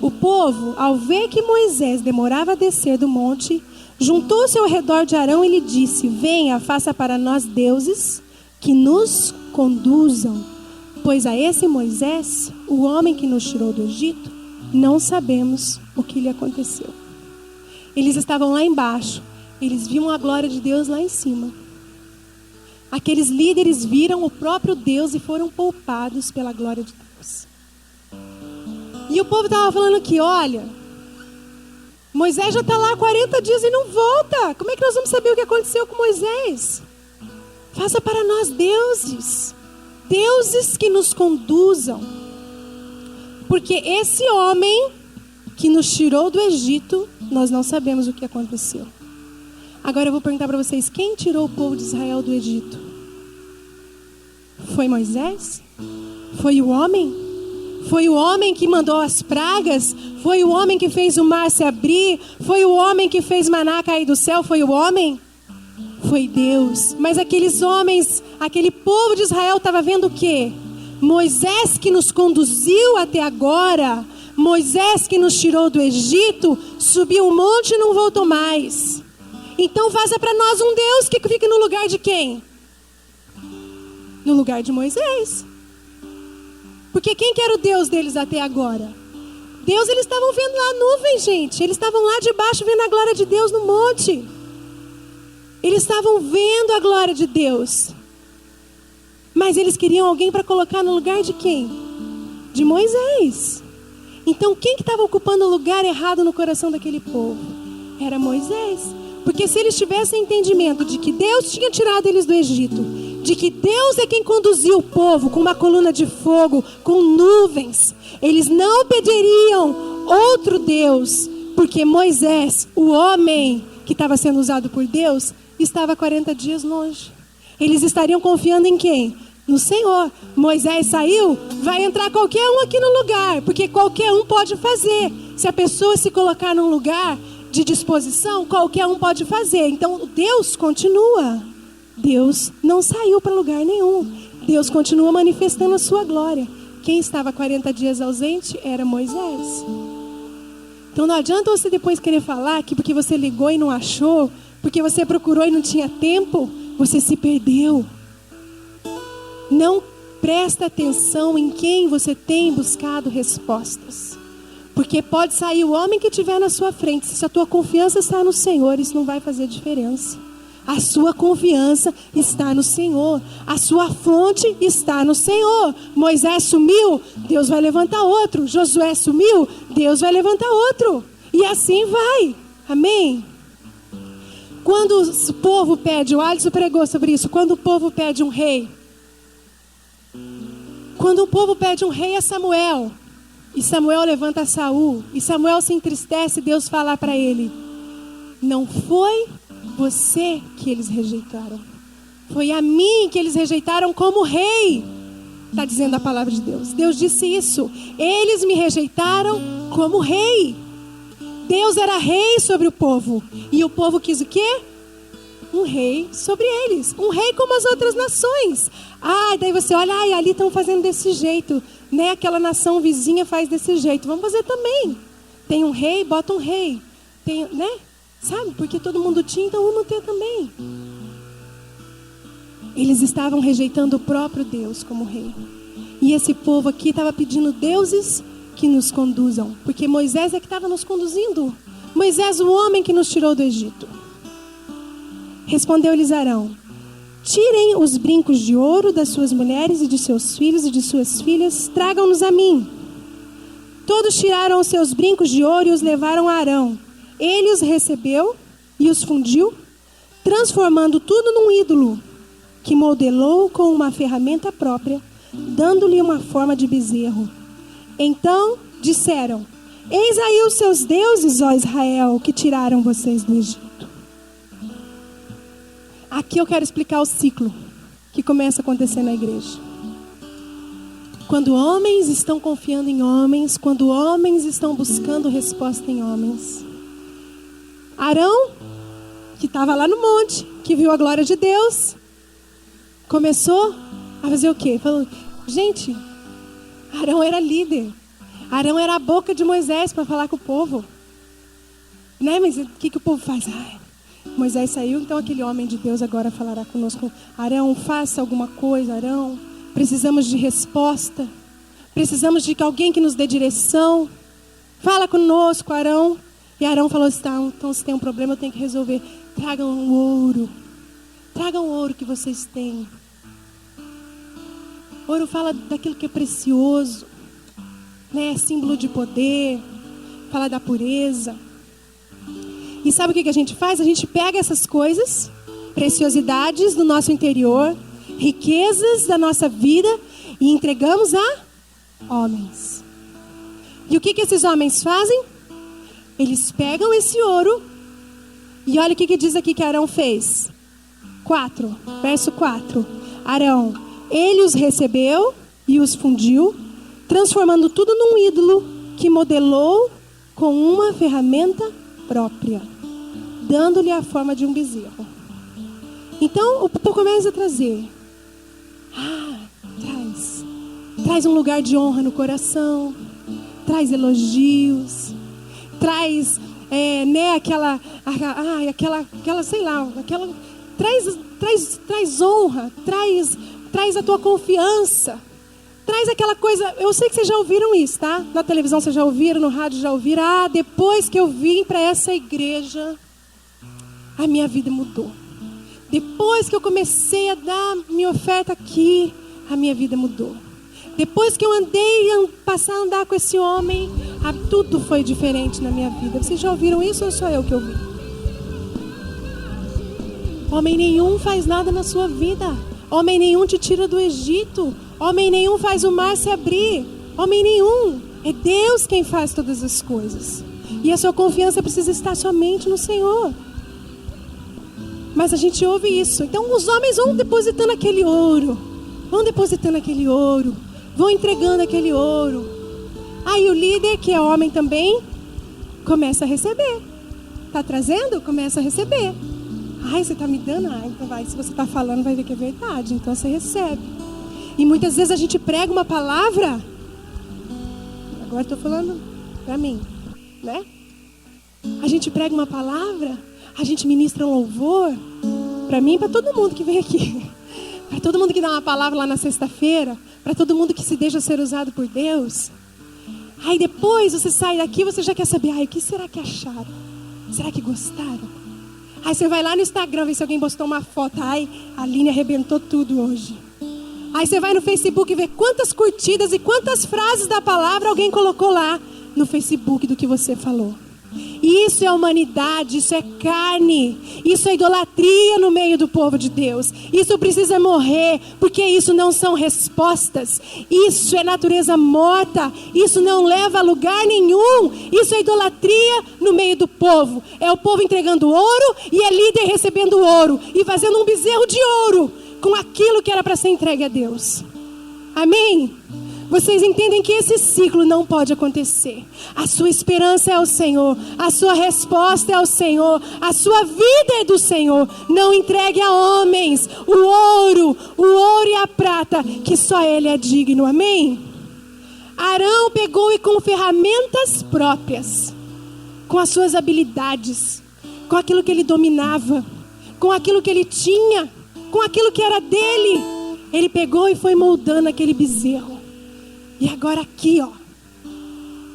o povo, ao ver que Moisés demorava a descer do monte, juntou-se ao redor de Arão e lhe disse: venha, faça para nós deuses que nos conduzam, pois a esse Moisés, o homem que nos tirou do Egito, não sabemos o que lhe aconteceu. Eles estavam lá embaixo, eles viam a glória de Deus lá em cima. Aqueles líderes viram o próprio Deus e foram poupados pela glória de Deus. E o povo estava falando aqui, olha, Moisés já está lá há 40 dias e não volta. Como é que nós vamos saber o que aconteceu com Moisés? Faça para nós deuses, deuses que nos conduzam. Porque esse homem que nos tirou do Egito, nós não sabemos o que aconteceu. Agora eu vou perguntar para vocês, quem tirou o povo de Israel do Egito? Foi Moisés? Foi o homem? Foi o homem que mandou as pragas? Foi o homem que fez o mar se abrir? Foi o homem que fez maná cair do céu? Foi o homem? Foi Deus. Mas aqueles homens, aquele povo de Israel estava vendo o quê? Moisés que nos conduziu até agora, Moisés que nos tirou do Egito, subiu um monte e não voltou mais. Então faça para nós um Deus que fique no lugar de quem? No lugar de Moisés. Porque quem que era o Deus deles até agora? Deus, eles estavam vendo lá a nuvem, gente. Eles estavam lá debaixo vendo a glória de Deus no monte. Eles estavam vendo a glória de Deus. Mas eles queriam alguém para colocar no lugar de quem? De Moisés. Então quem que estava ocupando o lugar errado no coração daquele povo? Era Moisés. Porque se eles tivessem entendimento de que Deus tinha tirado eles do Egito, de que Deus é quem conduziu o povo com uma coluna de fogo, com nuvens, eles não pediriam outro Deus, porque Moisés, o homem que estava sendo usado por Deus, estava 40 dias longe. Eles estariam confiando em quem? No Senhor. Moisés saiu, vai entrar qualquer um aqui no lugar, porque qualquer um pode fazer. Se a pessoa se colocar num lugar de disposição, qualquer um pode fazer. Então Deus continua. Deus não saiu para lugar nenhum. Deus continua manifestando a sua glória. Quem estava 40 dias ausente era Moisés. Então não adianta você depois querer falar que porque você ligou e não achou, porque você procurou e não tinha tempo, você se perdeu. Não presta atenção em quem você tem buscado respostas. Porque pode sair o homem que estiver na sua frente. Se a tua confiança está no Senhor, isso não vai fazer diferença. A sua confiança está no Senhor. A sua fonte está no Senhor. Moisés sumiu, Deus vai levantar outro. Josué sumiu, Deus vai levantar outro. E assim vai. Amém? Quando o povo pede, o Alisson pregou sobre isso. Quando o povo pede um rei. Quando o povo pede um rei a Samuel. E Samuel levanta Saul. E Samuel se entristece, Deus fala para ele: não foi você que eles rejeitaram. Foi a mim que eles rejeitaram como rei. Está dizendo a palavra de Deus. Deus disse isso. Eles me rejeitaram como rei. Deus era rei sobre o povo. E o povo quis o quê? Um rei sobre eles. Um rei como as outras nações. Daí você olha, ali estão fazendo desse jeito. Né? Aquela nação vizinha faz desse jeito. Vamos fazer também. Tem um rei, bota um rei. Tem, né? Sabe? Porque todo mundo tinha, então vamos ter também. Eles estavam rejeitando o próprio Deus como rei. E esse povo aqui estava pedindo deuses que nos conduzam. Porque Moisés é que estava nos conduzindo. Moisés, o homem que nos tirou do Egito. Respondeu-lhes Arão: tirem os brincos de ouro das suas mulheres e de seus filhos e de suas filhas, tragam-nos a mim. Todos tiraram os seus brincos de ouro e os levaram a Arão. Ele os recebeu e os fundiu, transformando tudo num ídolo, que modelou com uma ferramenta própria, dando-lhe uma forma de bezerro. Então disseram: eis aí os seus deuses, ó Israel, que tiraram vocês do Egito. Aqui eu quero explicar o ciclo que começa a acontecer na igreja. Quando homens estão confiando em homens, quando homens estão buscando resposta em homens. Arão, que estava lá no monte, que viu a glória de Deus, começou a fazer o quê? Falou: gente, Arão era líder. Arão era a boca de Moisés para falar com o povo. Né? Mas o que o povo faz? Moisés saiu, então aquele homem de Deus agora falará conosco. Arão, faça alguma coisa, Arão. Precisamos de resposta. Precisamos de alguém que nos dê direção. Fala conosco, Arão. E Arão falou assim: então se tem um problema eu tenho que resolver. Tragam o ouro. Tragam o ouro que vocês têm. Ouro fala daquilo que é precioso. Né? Símbolo de poder. Fala da pureza. E sabe o que a gente faz? A gente pega essas coisas, preciosidades do nosso interior, riquezas da nossa vida, e entregamos a homens. E o que esses homens fazem? Eles pegam esse ouro, e olha o que diz aqui que Arão fez. 4, verso 4. Arão, ele os recebeu e os fundiu, transformando tudo num ídolo que modelou com uma ferramenta própria, dando-lhe a forma de um bezerro. Então o povo começa a trazer. Traz um lugar de honra no coração, traz elogios, traz aquela sei lá, traz honra, traz a tua confiança. Traz aquela coisa, eu sei que vocês já ouviram isso, tá? Na televisão vocês já ouviram, no rádio já ouviram. Depois que eu vim para essa igreja, a minha vida mudou. Depois que eu comecei a dar minha oferta aqui, a minha vida mudou. Depois que eu passar a andar com esse homem, tudo foi diferente na minha vida. Vocês já ouviram isso ou só eu que ouvi? Homem nenhum faz nada na sua vida. Homem nenhum te tira do Egito. Homem nenhum faz o mar se abrir. Homem nenhum. É Deus quem faz todas as coisas. E a sua confiança precisa estar somente no Senhor. Mas a gente ouve isso. Então os homens vão depositando aquele ouro. Vão entregando aquele ouro. Aí o líder, que é homem também, começa a receber. Está trazendo? Começa a receber. Você está me dando? Então vai. Se você está falando, vai ver que é verdade. Então você recebe. E muitas vezes a gente prega uma palavra. Agora estou falando para mim, né? A gente prega uma palavra, a gente ministra um louvor. Para mim e para todo mundo que vem aqui. Para todo mundo que dá uma palavra lá na sexta-feira. Para todo mundo que se deixa ser usado por Deus. Aí depois você sai daqui, você já quer saber, o que será que acharam? Será que gostaram? Aí você vai lá no Instagram, ver se alguém postou uma foto. A Aline arrebentou tudo hoje. Aí você vai no Facebook ver quantas curtidas e quantas frases da palavra alguém colocou lá no Facebook do que você falou. Isso é humanidade, isso é carne, isso é idolatria no meio do povo de Deus. Isso precisa morrer, porque isso não são respostas. Isso é natureza morta, isso não leva a lugar nenhum. Isso é idolatria no meio do povo. É o povo entregando ouro e é líder recebendo ouro e fazendo um bezerro de ouro com aquilo que era para ser entregue a Deus. Amém? Vocês entendem que esse ciclo não pode acontecer. A sua esperança é o Senhor. A sua resposta é o Senhor. A sua vida é do Senhor. Não entregue a homens o ouro e a prata, que só Ele é digno. Amém? Arão pegou e com ferramentas próprias, com as suas habilidades, com aquilo que ele dominava, com aquilo que ele tinha, com aquilo que era dele, ele pegou e foi moldando aquele bezerro. E agora aqui,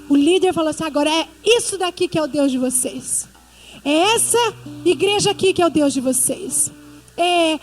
o líder falou assim, agora é isso daqui que é o Deus de vocês. É essa igreja aqui que é o Deus de vocês. É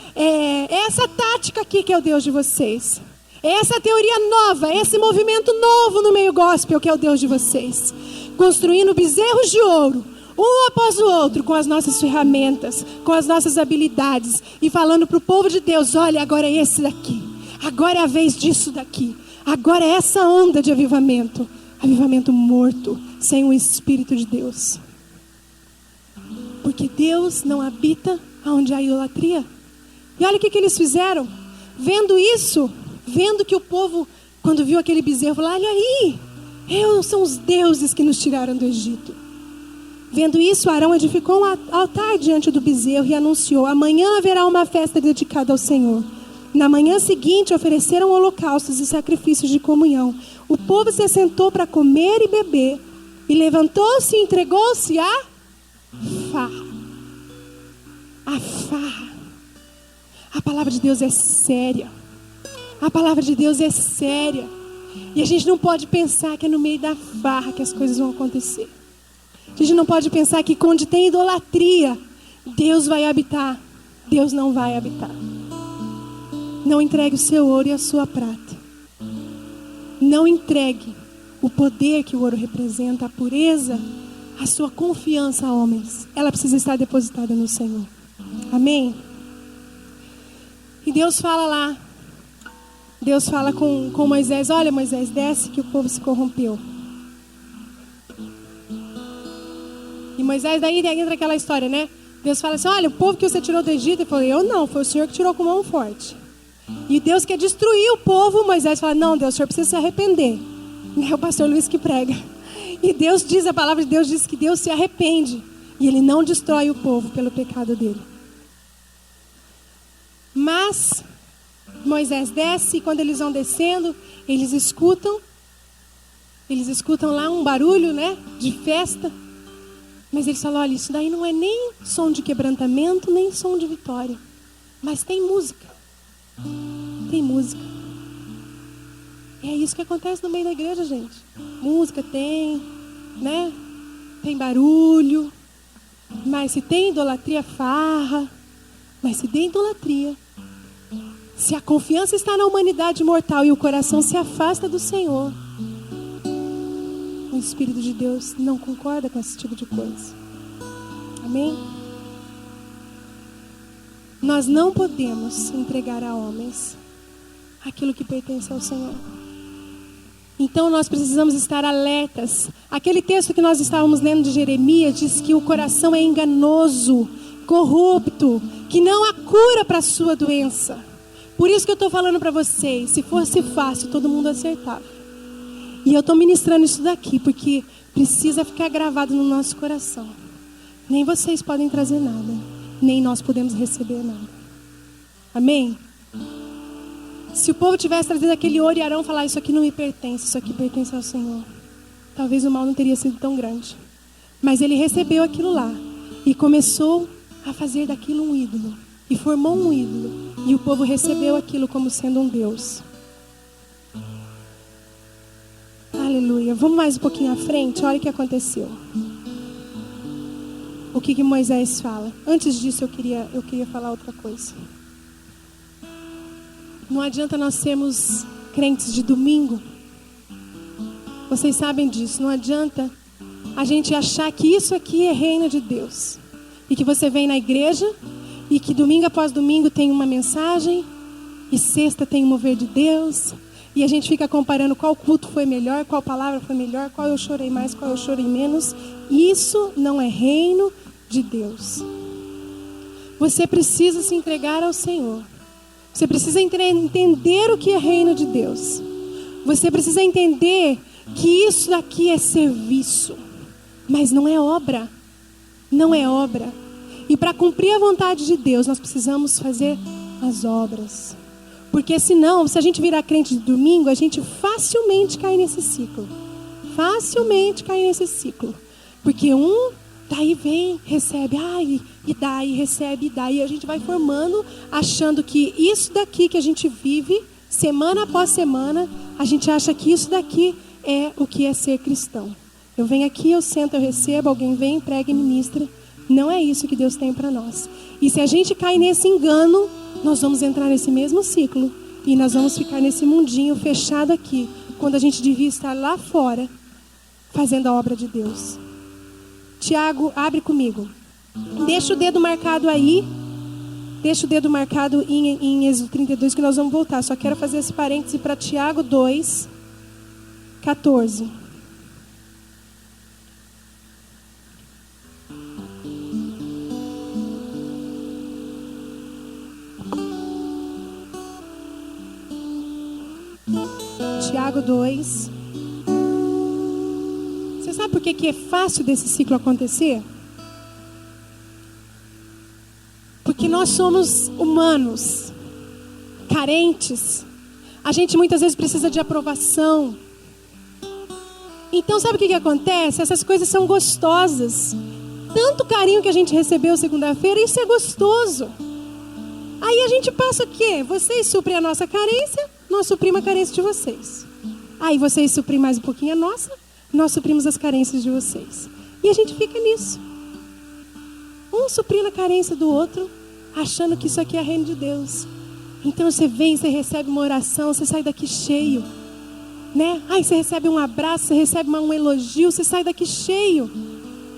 essa tática aqui que é o Deus de vocês. É essa teoria nova, é esse movimento novo no meio gospel que é o Deus de vocês. Construindo bezerros de ouro, um após o outro, com as nossas ferramentas, com as nossas habilidades. E falando para o povo de Deus, olha, agora é esse daqui. Agora é a vez disso daqui. Agora é essa onda de avivamento. Avivamento morto, sem o Espírito de Deus. Porque Deus não habita onde há idolatria. E olha o que eles fizeram. Vendo isso, vendo que o povo, quando viu aquele bezerro, falou, olha aí, são os deuses que nos tiraram do Egito. Vendo isso, Arão edificou um altar diante do bezerro e anunciou, amanhã haverá uma festa dedicada ao Senhor. Na manhã seguinte ofereceram holocaustos e sacrifícios de comunhão. O povo se assentou para comer e beber. E levantou-se e entregou-se à farra. A farra. A palavra de Deus é séria. A palavra de Deus é séria. E a gente não pode pensar que é no meio da farra que as coisas vão acontecer. A gente não pode pensar que onde tem idolatria, Deus vai habitar. Deus não vai habitar. Não entregue o seu ouro e a sua prata. Não entregue o poder que o ouro representa, a pureza, a sua confiança a homens. Ela precisa estar depositada no Senhor. Amém? E Deus fala lá. Deus fala com Moisés. Olha, Moisés, desce que o povo se corrompeu. E Moisés, daí entra aquela história, né? Deus fala assim, olha, o povo que você tirou do Egito. Ele falou, eu não, foi o Senhor que tirou com mão forte. E Deus quer destruir o povo. Moisés fala, não, Deus, o Senhor precisa se arrepender. É o pastor Luiz que prega. E Deus diz, a palavra de Deus diz que Deus se arrepende. E Ele não destrói o povo pelo pecado dele. Mas Moisés desce e quando eles vão descendo, eles escutam lá um barulho, né, de festa. Mas eles falam, olha, isso daí não é nem som de quebrantamento, nem som de vitória. Mas tem música. Tem música. E é isso que acontece no meio da igreja, gente. Música tem, né? Tem barulho. Mas se tem idolatria, farra. Mas se tem idolatria, se a confiança está na humanidade mortal e o coração se afasta do Senhor, o Espírito de Deus não concorda com esse tipo de coisa. Amém? Nós não podemos entregar a homens aquilo que pertence ao Senhor. Então nós precisamos estar alertas. Aquele texto que nós estávamos lendo de Jeremias diz que o coração é enganoso, corrupto, que não há cura para a sua doença. Por isso que eu estou falando para vocês, se fosse fácil, todo mundo acertava. E eu estou ministrando isso daqui, porque precisa ficar gravado no nosso coração. Nem vocês podem trazer nada, nem nós podemos receber nada. Amém? Se o povo tivesse trazido aquele ouro e Arão falar, isso aqui não me pertence, isso aqui pertence ao Senhor, talvez o mal não teria sido tão grande. Mas ele recebeu aquilo lá e começou a fazer daquilo um ídolo. E formou um ídolo. E o povo recebeu aquilo como sendo um Deus. Aleluia. Aleluia. Vamos mais um pouquinho à frente. Olha o que aconteceu. O que Moisés fala. Antes disso, eu queria falar outra coisa. Não adianta nós sermos crentes de domingo. Vocês sabem disso. Não adianta a gente achar que isso aqui é reino de Deus. E que você vem na igreja e que domingo após domingo tem uma mensagem e sexta tem um mover de Deus. E a gente fica comparando qual culto foi melhor, qual palavra foi melhor, qual eu chorei mais, qual eu chorei menos. Isso não é reino de Deus. Você precisa se entregar ao Senhor. Você precisa entender o que é reino de Deus. Você precisa entender que isso daqui é serviço, mas não é obra. Não é obra. E para cumprir a vontade de Deus, nós precisamos fazer as obras. Porque senão, se a gente virar crente de domingo, a gente facilmente cai nesse ciclo. Facilmente cai nesse ciclo. Porque daí vem, recebe, e dá, e recebe, e dá. E a gente vai formando, achando que isso daqui que a gente vive, semana após semana, a gente acha que isso daqui é o que é ser cristão. Eu venho aqui, eu sento, eu recebo, alguém vem, prega e ministra. Não é isso que Deus tem para nós. E se a gente cair nesse engano, nós vamos entrar nesse mesmo ciclo. E nós vamos ficar nesse mundinho fechado aqui, quando a gente devia estar lá fora, fazendo a obra de Deus. Tiago, abre comigo. Deixa o dedo marcado aí. Deixa o dedo marcado em Êxodo 32, que nós vamos voltar. Só quero fazer esse parêntese para Tiago 2, 14. Tiago 2. Você sabe por que é fácil desse ciclo acontecer? Porque nós somos humanos, carentes. A gente muitas vezes precisa de aprovação. Então sabe o que acontece? Essas coisas são gostosas. Tanto carinho que a gente recebeu segunda-feira, isso é gostoso. Aí a gente passa o quê? Vocês suprem a nossa carência, nós suprimos a carência de vocês. Aí vocês suprem mais um pouquinho a nossa, nós suprimos as carências de vocês. E a gente fica nisso. Um suprindo a carência do outro, achando que isso aqui é reino de Deus. Então você vem, você recebe uma oração, você sai daqui cheio, né? Aí você recebe um abraço, você recebe um elogio, você sai daqui cheio.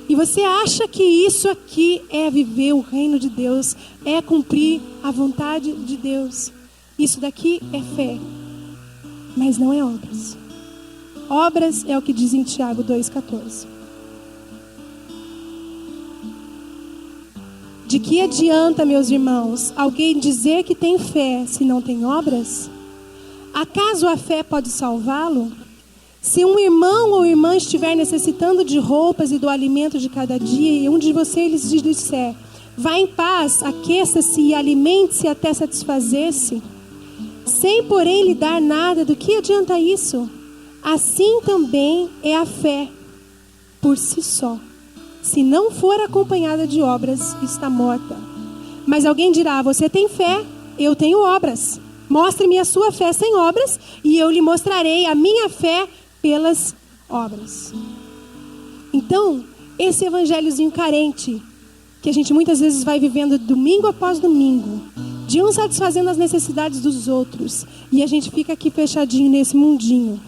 E você acha que isso aqui é viver o reino de Deus, é cumprir a vontade de Deus. Isso daqui é fé, mas não é obras. Obras é o que diz em Tiago 2,14. De que adianta, meus irmãos, alguém dizer que tem fé se não tem obras? Acaso a fé pode salvá-lo? Se um irmão ou irmã estiver necessitando de roupas e do alimento de cada dia, e um de vocês lhes disser, vá em paz, aqueça-se e alimente-se até satisfazer-se, sem porém lhe dar nada, do que adianta isso? Assim também é a fé, por si só. Se não for acompanhada de obras, está morta. Mas alguém dirá, você tem fé, eu tenho obras. Mostre-me a sua fé sem obras, e eu lhe mostrarei a minha fé pelas obras. Então, esse evangelhozinho carente, que a gente muitas vezes vai vivendo domingo após domingo, de um satisfazendo as necessidades dos outros, e a gente fica aqui fechadinho nesse mundinho,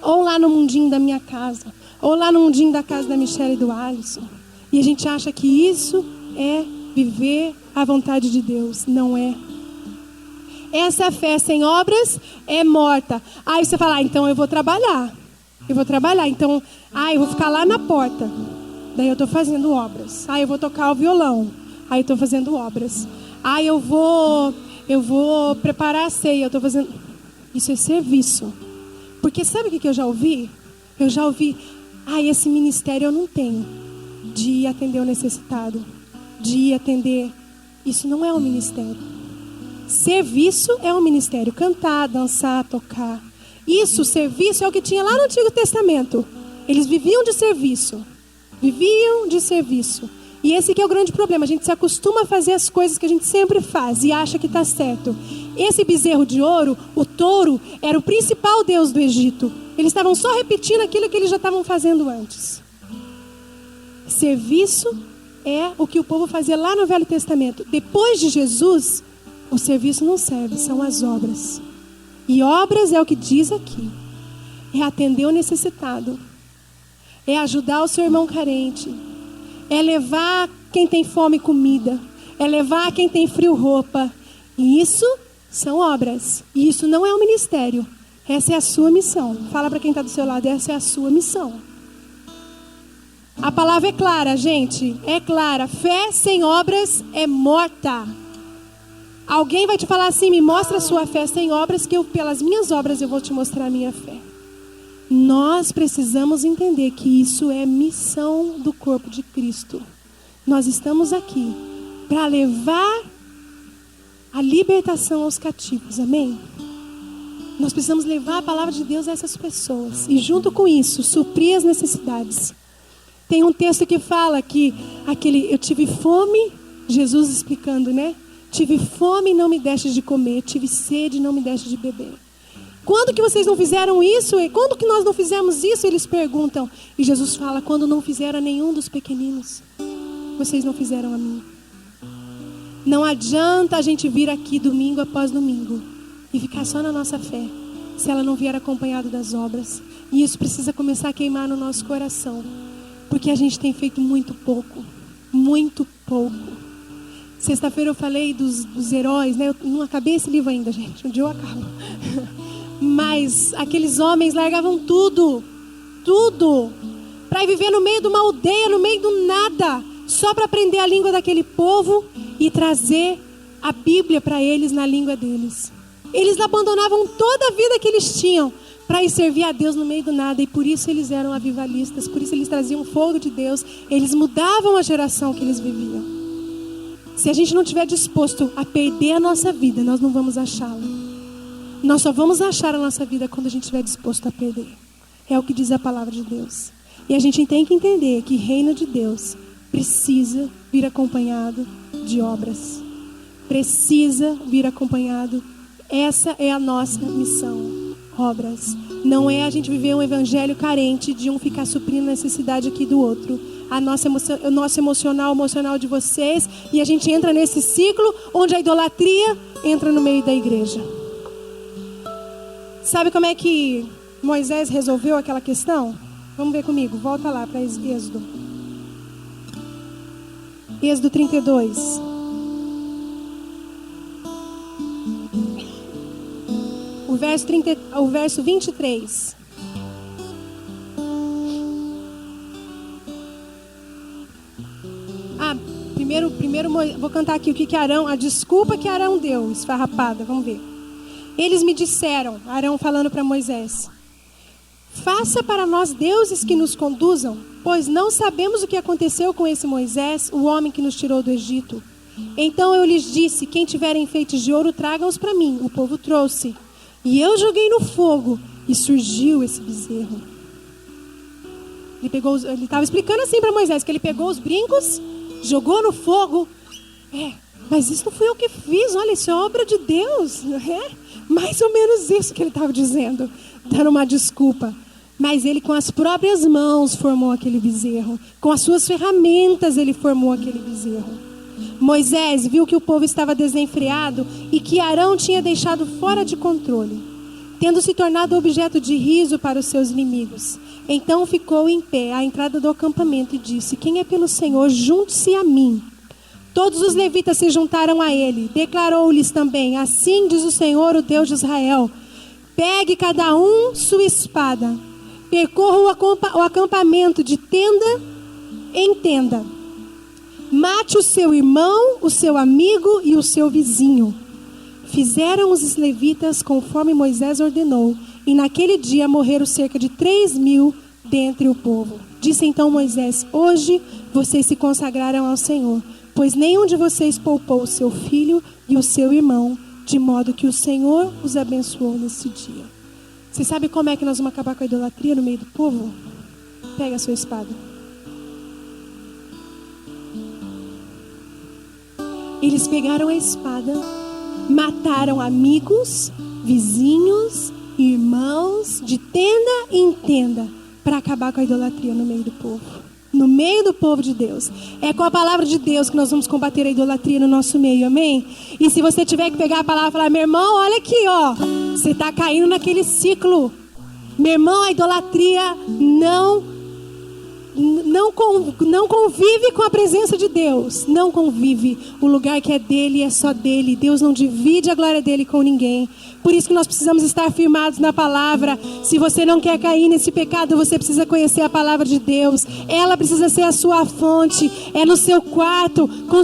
ou lá no mundinho da minha casa, ou lá no mundinho da casa da Michelle e do Alisson, e a gente acha que isso é viver a vontade de Deus. Não é. Essa fé sem obras é morta. Aí você fala, então eu vou trabalhar. Então, eu vou ficar lá na porta. Daí eu estou fazendo obras. Eu vou tocar o violão. Aí eu estou fazendo obras. Eu vou preparar a ceia. Eu estou fazendo... Isso é serviço. Porque sabe o que eu já ouvi? Eu já ouvi, esse ministério eu não tenho. De atender o necessitado. De atender... Isso não é um ministério. Serviço é um ministério. Cantar, dançar, tocar. Isso, serviço, é o que tinha lá no Antigo Testamento. Eles viviam de serviço. Viviam de serviço. E esse que é o grande problema. A gente se acostuma a fazer as coisas que a gente sempre faz e acha que está certo. Esse bezerro de ouro, o touro, era o principal deus do Egito. Eles estavam só repetindo aquilo que eles já estavam fazendo antes. Serviço é o que o povo fazia lá no Velho Testamento. Depois de Jesus, o serviço não serve, são as obras. E obras é o que diz aqui. É atender o necessitado. É ajudar o seu irmão carente. É levar quem tem fome comida. É levar quem tem frio roupa. E isso são obras. E isso não é um ministério. Essa é a sua missão. Fala para quem está do seu lado, essa é a sua missão. A palavra é clara, gente. É clara. Fé sem obras é morta. Alguém vai te falar assim, me mostra a sua fé sem obras, que pelas minhas obras eu vou te mostrar a minha fé. Nós precisamos entender que isso é missão do corpo de Cristo. Nós estamos aqui para levar a libertação aos cativos, amém? Nós precisamos levar a palavra de Deus a essas pessoas. E junto com isso, suprir as necessidades. Tem um texto que fala que eu tive fome, Jesus explicando, né? Tive fome e não me deste de comer, tive sede e não me deste de beber. Quando que vocês não fizeram isso? Quando que nós não fizemos isso? Eles perguntam. E Jesus fala, quando não fizeram a nenhum dos pequeninos, vocês não fizeram a mim. Não adianta a gente vir aqui domingo após domingo e ficar só na nossa fé, se ela não vier acompanhada das obras. E isso precisa começar a queimar no nosso coração, porque a gente tem feito muito pouco. Muito pouco. Sexta-feira eu falei dos heróis, né? Eu não acabei esse livro ainda, gente. Um dia eu acabo. Mas aqueles homens largavam tudo, para ir viver no meio de uma aldeia, no meio do nada, só para aprender a língua daquele povo e trazer a Bíblia para eles na língua deles. Eles abandonavam toda a vida que eles tinham para ir servir a Deus no meio do nada, e por isso eles eram avivalistas, por isso eles traziam o fogo de Deus, eles mudavam a geração que eles viviam. Se a gente não estiver disposto a perder a nossa vida, nós não vamos achá-la. Nós só vamos achar a nossa vida quando a gente estiver disposto a perder. É o que diz a palavra de Deus. E a gente tem que entender que reino de Deus precisa vir acompanhado de obras. Precisa vir acompanhado. Essa é a nossa missão. Obras. Não é a gente viver um evangelho carente de um ficar suprindo a necessidade aqui do outro. O nosso emocional de vocês. E a gente entra nesse ciclo onde a idolatria entra no meio da igreja. Sabe como é que Moisés resolveu aquela questão? Vamos ver comigo, volta lá para Êxodo. Êxodo 32. O verso 23. Primeiro vou cantar aqui o que Arão, a desculpa que Arão deu, esfarrapada, vamos ver. Eles me disseram, Arão falando para Moisés, faça para nós deuses que nos conduzam, pois não sabemos o que aconteceu com esse Moisés, o homem que nos tirou do Egito. Então eu lhes disse, quem tiver enfeites de ouro, tragam-os para mim. O povo trouxe. E eu joguei no fogo e surgiu esse bezerro. Ele estava explicando assim para Moisés, que ele pegou os brincos, jogou no fogo. Mas isso não fui eu que fiz, olha, isso é obra de Deus. Mais ou menos isso que ele estava dizendo, dando uma desculpa. Mas ele com as próprias mãos formou aquele bezerro. Com as suas ferramentas ele formou aquele bezerro. Moisés viu que o povo estava desenfreado e que Arão tinha deixado fora de controle, tendo se tornado objeto de riso para os seus inimigos. Então ficou em pé à entrada do acampamento e disse, quem é pelo Senhor, junte-se a mim. Todos os levitas se juntaram a ele. Declarou-lhes também, assim diz o Senhor, o Deus de Israel, pegue cada um sua espada, percorra o acampamento de tenda em tenda, mate o seu irmão, o seu amigo e o seu vizinho. Fizeram os levitas conforme Moisés ordenou, e naquele dia morreram cerca de 3.000 dentre o povo. Disse então Moisés, hoje vocês se consagraram ao Senhor, pois nenhum de vocês poupou o seu filho e o seu irmão, de modo que o Senhor os abençoou nesse dia. Você sabe como é que nós vamos acabar com a idolatria no meio do povo? Pega a sua espada. Eles pegaram a espada, mataram amigos, vizinhos, irmãos, de tenda em tenda, para acabar com a idolatria no meio do povo. No meio do povo de Deus. É com a palavra de Deus que nós vamos combater a idolatria no nosso meio, amém? E se você tiver que pegar a palavra e falar, meu irmão, olha aqui, ó, você está caindo naquele ciclo. Meu irmão, a idolatria não convive com a presença de Deus. Não convive. O lugar que é dele é só dele. Deus não divide a glória dele com ninguém. Por isso que nós precisamos estar firmados na palavra. Se você não quer cair nesse pecado, você precisa conhecer a palavra de Deus. Ela precisa ser a sua fonte. É no seu quarto, com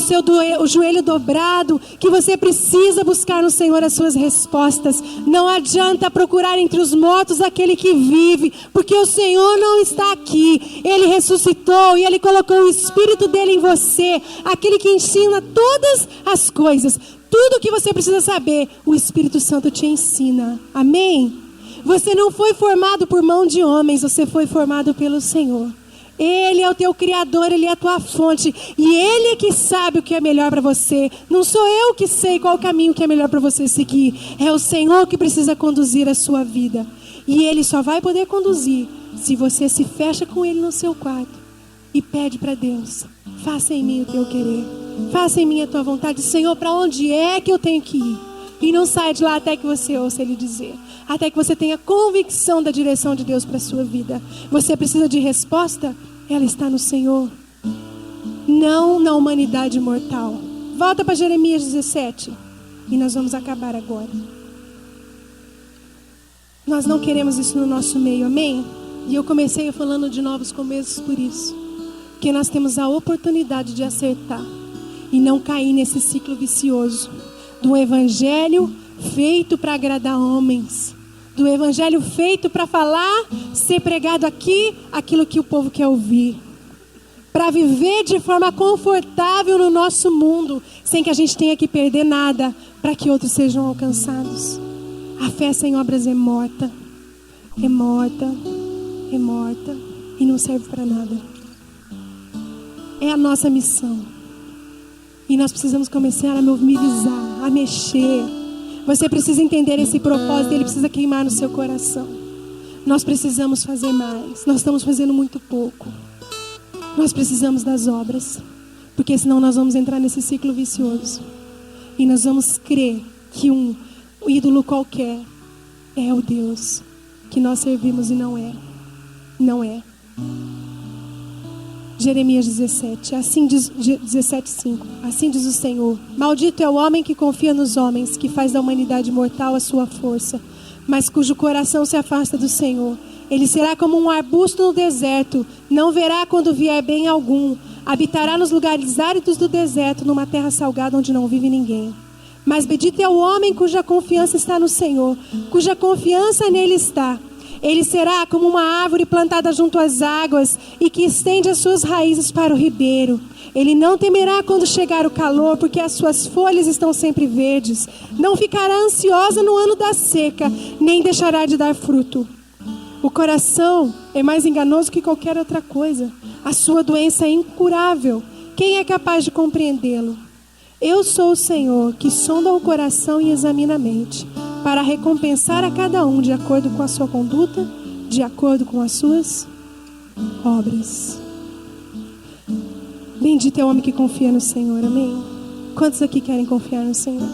o joelho dobrado, que você precisa buscar no Senhor as suas respostas. Não adianta procurar entre os mortos aquele que vive, porque o Senhor não está aqui. Ele ressuscitou e Ele colocou o Espírito dele em você, aquele que ensina todas as coisas. Tudo o que você precisa saber, o Espírito Santo te ensina. Amém? Você não foi formado por mão de homens, você foi formado pelo Senhor. Ele é o teu Criador, Ele é a tua fonte. E Ele é que sabe o que é melhor para você. Não sou eu que sei qual o caminho que é melhor para você seguir. É o Senhor que precisa conduzir a sua vida. E Ele só vai poder conduzir se você se fecha com Ele no seu quarto e pede para Deus, faça em mim o teu querer. Faça em mim a tua vontade. Senhor, para onde é que eu tenho que ir? E não saia de lá até que você ouça Ele dizer. Até que você tenha convicção da direção de Deus para a sua vida. Você precisa de resposta? Ela está no Senhor. Não na humanidade mortal. Volta para Jeremias 17. E nós vamos acabar agora. Nós não queremos isso no nosso meio, amém? E eu comecei falando de novos começos por isso. Porque nós temos a oportunidade de acertar. E não cair nesse ciclo vicioso do evangelho feito para agradar homens, do evangelho feito para falar, ser pregado aqui, aquilo que o povo quer ouvir, para viver de forma confortável no nosso mundo, sem que a gente tenha que perder nada, para que outros sejam alcançados. A fé sem obras é morta, é morta, é morta e não serve para nada. É a nossa missão. E nós precisamos começar a mobilizar, a mexer. Você precisa entender esse propósito, ele precisa queimar no seu coração. Nós precisamos fazer mais. Nós estamos fazendo muito pouco. Nós precisamos das obras, porque senão nós vamos entrar nesse ciclo vicioso. E nós vamos crer que um ídolo qualquer é o Deus que nós servimos e não é. Não é. Jeremias 17, 17:5. Assim diz o Senhor: maldito é o homem que confia nos homens, que faz da humanidade mortal a sua força, mas cujo coração se afasta do Senhor. Ele será como um arbusto no deserto, não verá quando vier bem algum. Habitará nos lugares áridos do deserto, numa terra salgada onde não vive ninguém. Mas bendito é o homem cuja confiança está no Senhor, cuja confiança nele está. Ele será como uma árvore plantada junto às águas e que estende as suas raízes para o ribeiro. Ele não temerá quando chegar o calor, porque as suas folhas estão sempre verdes. Não ficará ansiosa no ano da seca, nem deixará de dar fruto. O coração é mais enganoso que qualquer outra coisa. A sua doença é incurável. Quem é capaz de compreendê-lo? Eu sou o Senhor, que sonda o coração e examina a mente, para recompensar a cada um de acordo com a sua conduta, de acordo com as suas obras. Bendito é o homem que confia no Senhor, amém? Quantos aqui querem confiar no Senhor?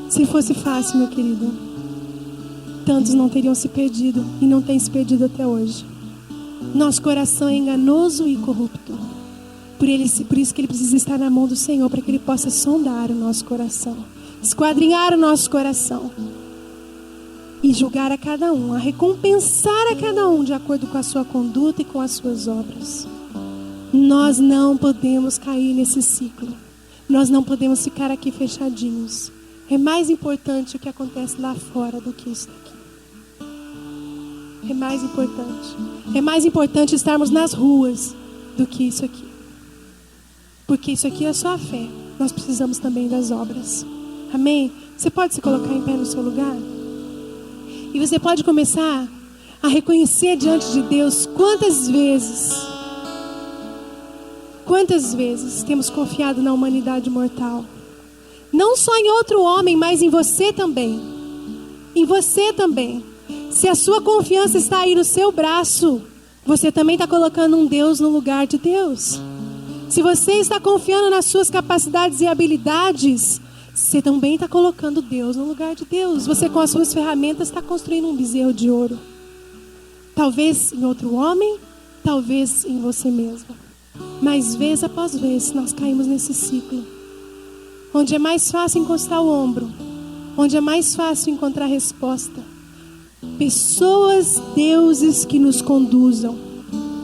Se fosse fácil, meu querido, tantos não teriam se perdido e não têm se perdido até hoje. Nosso coração é enganoso e corrupto. Por isso que ele precisa estar na mão do Senhor, para que ele possa sondar o nosso coração, esquadrinhar o nosso coração e julgar a cada um, a recompensar a cada um de acordo com a sua conduta e com as suas obras. Nós não podemos cair nesse ciclo. Nós não podemos ficar aqui fechadinhos. É mais importante o que acontece lá fora do que isso aqui. É mais importante. É mais importante estarmos nas ruas do que isso aqui. Porque isso aqui é só a fé. Nós precisamos também das obras. Amém? Você pode se colocar em pé no seu lugar? E você pode começar a reconhecer diante de Deus quantas vezes Quantas vezes temos confiado na humanidade mortal? Não só em outro homem, mas em você também. Em você também. Se a sua confiança está aí no seu braço, você também está colocando um Deus no lugar de Deus. Se você está confiando nas suas capacidades e habilidades, você também está colocando Deus no lugar de Deus. Você com as suas ferramentas está construindo um bezerro de ouro. Talvez em outro homem, talvez em você mesmo. Mas vez após vez nós caímos nesse ciclo. Onde é mais fácil encostar o ombro. Onde é mais fácil encontrar resposta. Pessoas, deuses que nos conduzam.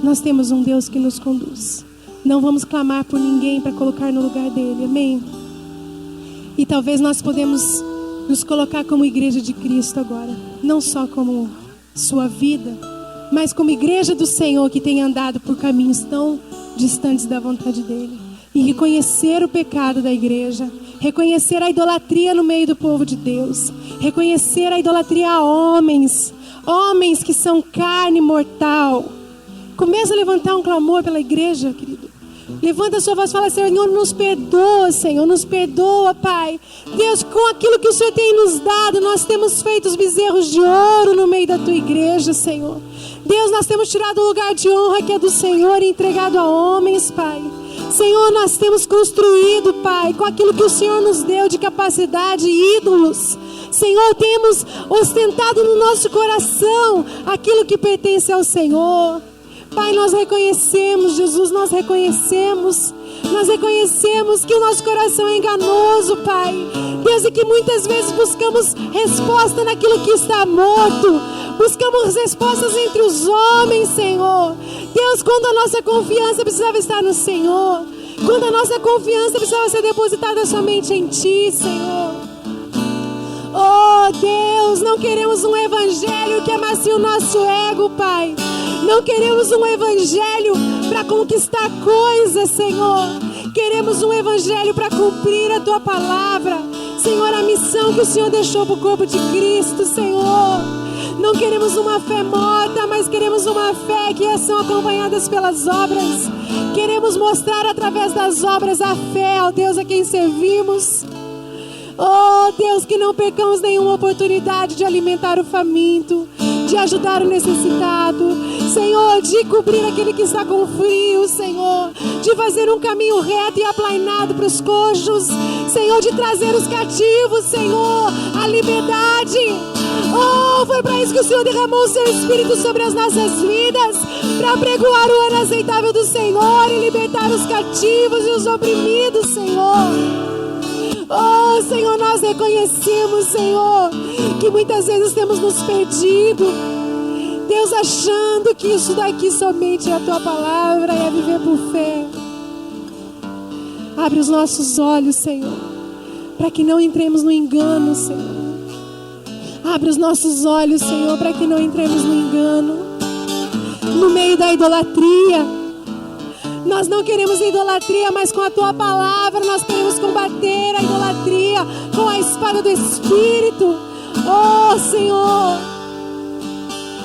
Nós temos um Deus que nos conduz. Não vamos clamar por ninguém para colocar no lugar dele, amém? E talvez nós podemos nos colocar como igreja de Cristo agora. Não só como sua vida, mas como igreja do Senhor que tem andado por caminhos tão distantes da vontade dele. E reconhecer o pecado da igreja. Reconhecer a idolatria no meio do povo de Deus. Reconhecer a idolatria a homens. Homens que são carne mortal. Começa a levantar um clamor pela igreja, querido. Levanta a sua voz e fala: Senhor, nos perdoa, Senhor, nos perdoa, Pai. Deus, com aquilo que o Senhor tem nos dado, nós temos feito os bezerros de ouro no meio da tua igreja, Senhor. Deus, nós temos tirado o lugar de honra que é do Senhor e entregado a homens, Pai. Senhor, nós temos construído, Pai, com aquilo que o Senhor nos deu de capacidade, ídolos. Senhor, temos ostentado no nosso coração aquilo que pertence ao Senhor. Pai, nós reconhecemos, Jesus, nós reconhecemos que o nosso coração é enganoso, Pai. Deus, e que muitas vezes buscamos resposta naquilo que está morto. Buscamos respostas entre os homens, Senhor. Deus, quando a nossa confiança precisava estar no Senhor. Quando a nossa confiança precisava ser depositada somente em Ti, Senhor. Oh, Deus, não queremos um evangelho que amacie o nosso ego, Pai. Não queremos um evangelho para conquistar coisas, Senhor. Queremos um evangelho para cumprir a Tua palavra. Senhor, a missão que o Senhor deixou para o corpo de Cristo, Senhor. Não queremos uma fé morta, mas queremos uma fé que são acompanhadas pelas obras. Queremos mostrar através das obras a fé ao Deus a quem servimos. Oh, Deus, que não percamos nenhuma oportunidade de alimentar o faminto, de ajudar o necessitado, Senhor, de cobrir aquele que está com frio, Senhor, de fazer um caminho reto e aplainado para os coxos, Senhor, de trazer os cativos, Senhor, a liberdade. Oh, foi para isso que o Senhor derramou o seu Espírito sobre as nossas vidas, para pregoar o ano aceitável do Senhor e libertar os cativos e os oprimidos, Senhor. Oh, Senhor, nós reconhecemos, Senhor, que muitas vezes temos nos perdido, Deus, achando que isso daqui somente é a Tua palavra e é viver por fé. Abre os nossos olhos, Senhor, para que não entremos no engano, Senhor. Abre os nossos olhos, Senhor, para que não entremos no engano, no meio da idolatria. Nós não queremos idolatria, mas com a Tua palavra nós queremos combater a idolatria com a espada do Espírito. Oh, Senhor,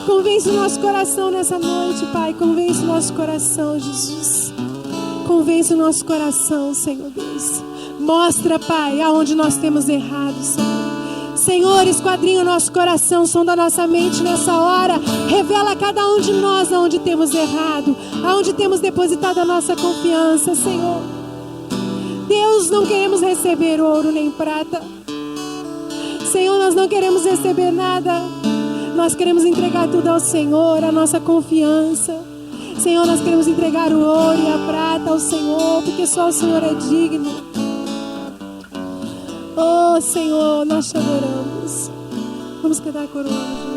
convence o nosso coração nessa noite, Pai. Convence o nosso coração, Jesus. Convence o nosso coração, Senhor Deus. Mostra, Pai, aonde nós temos errado, Senhor. Senhor, esquadrinha o nosso coração, sonda a nossa mente nessa hora. Revela a cada um de nós aonde temos errado, aonde temos depositado a nossa confiança, Senhor. Deus, não queremos receber ouro nem prata. Senhor, nós não queremos receber nada. Nós queremos entregar tudo ao Senhor, a nossa confiança. Senhor, nós queremos entregar o ouro e a prata ao Senhor, porque só o Senhor é digno. Oh, Senhor, nós te adoramos. Vamos cantar coroando.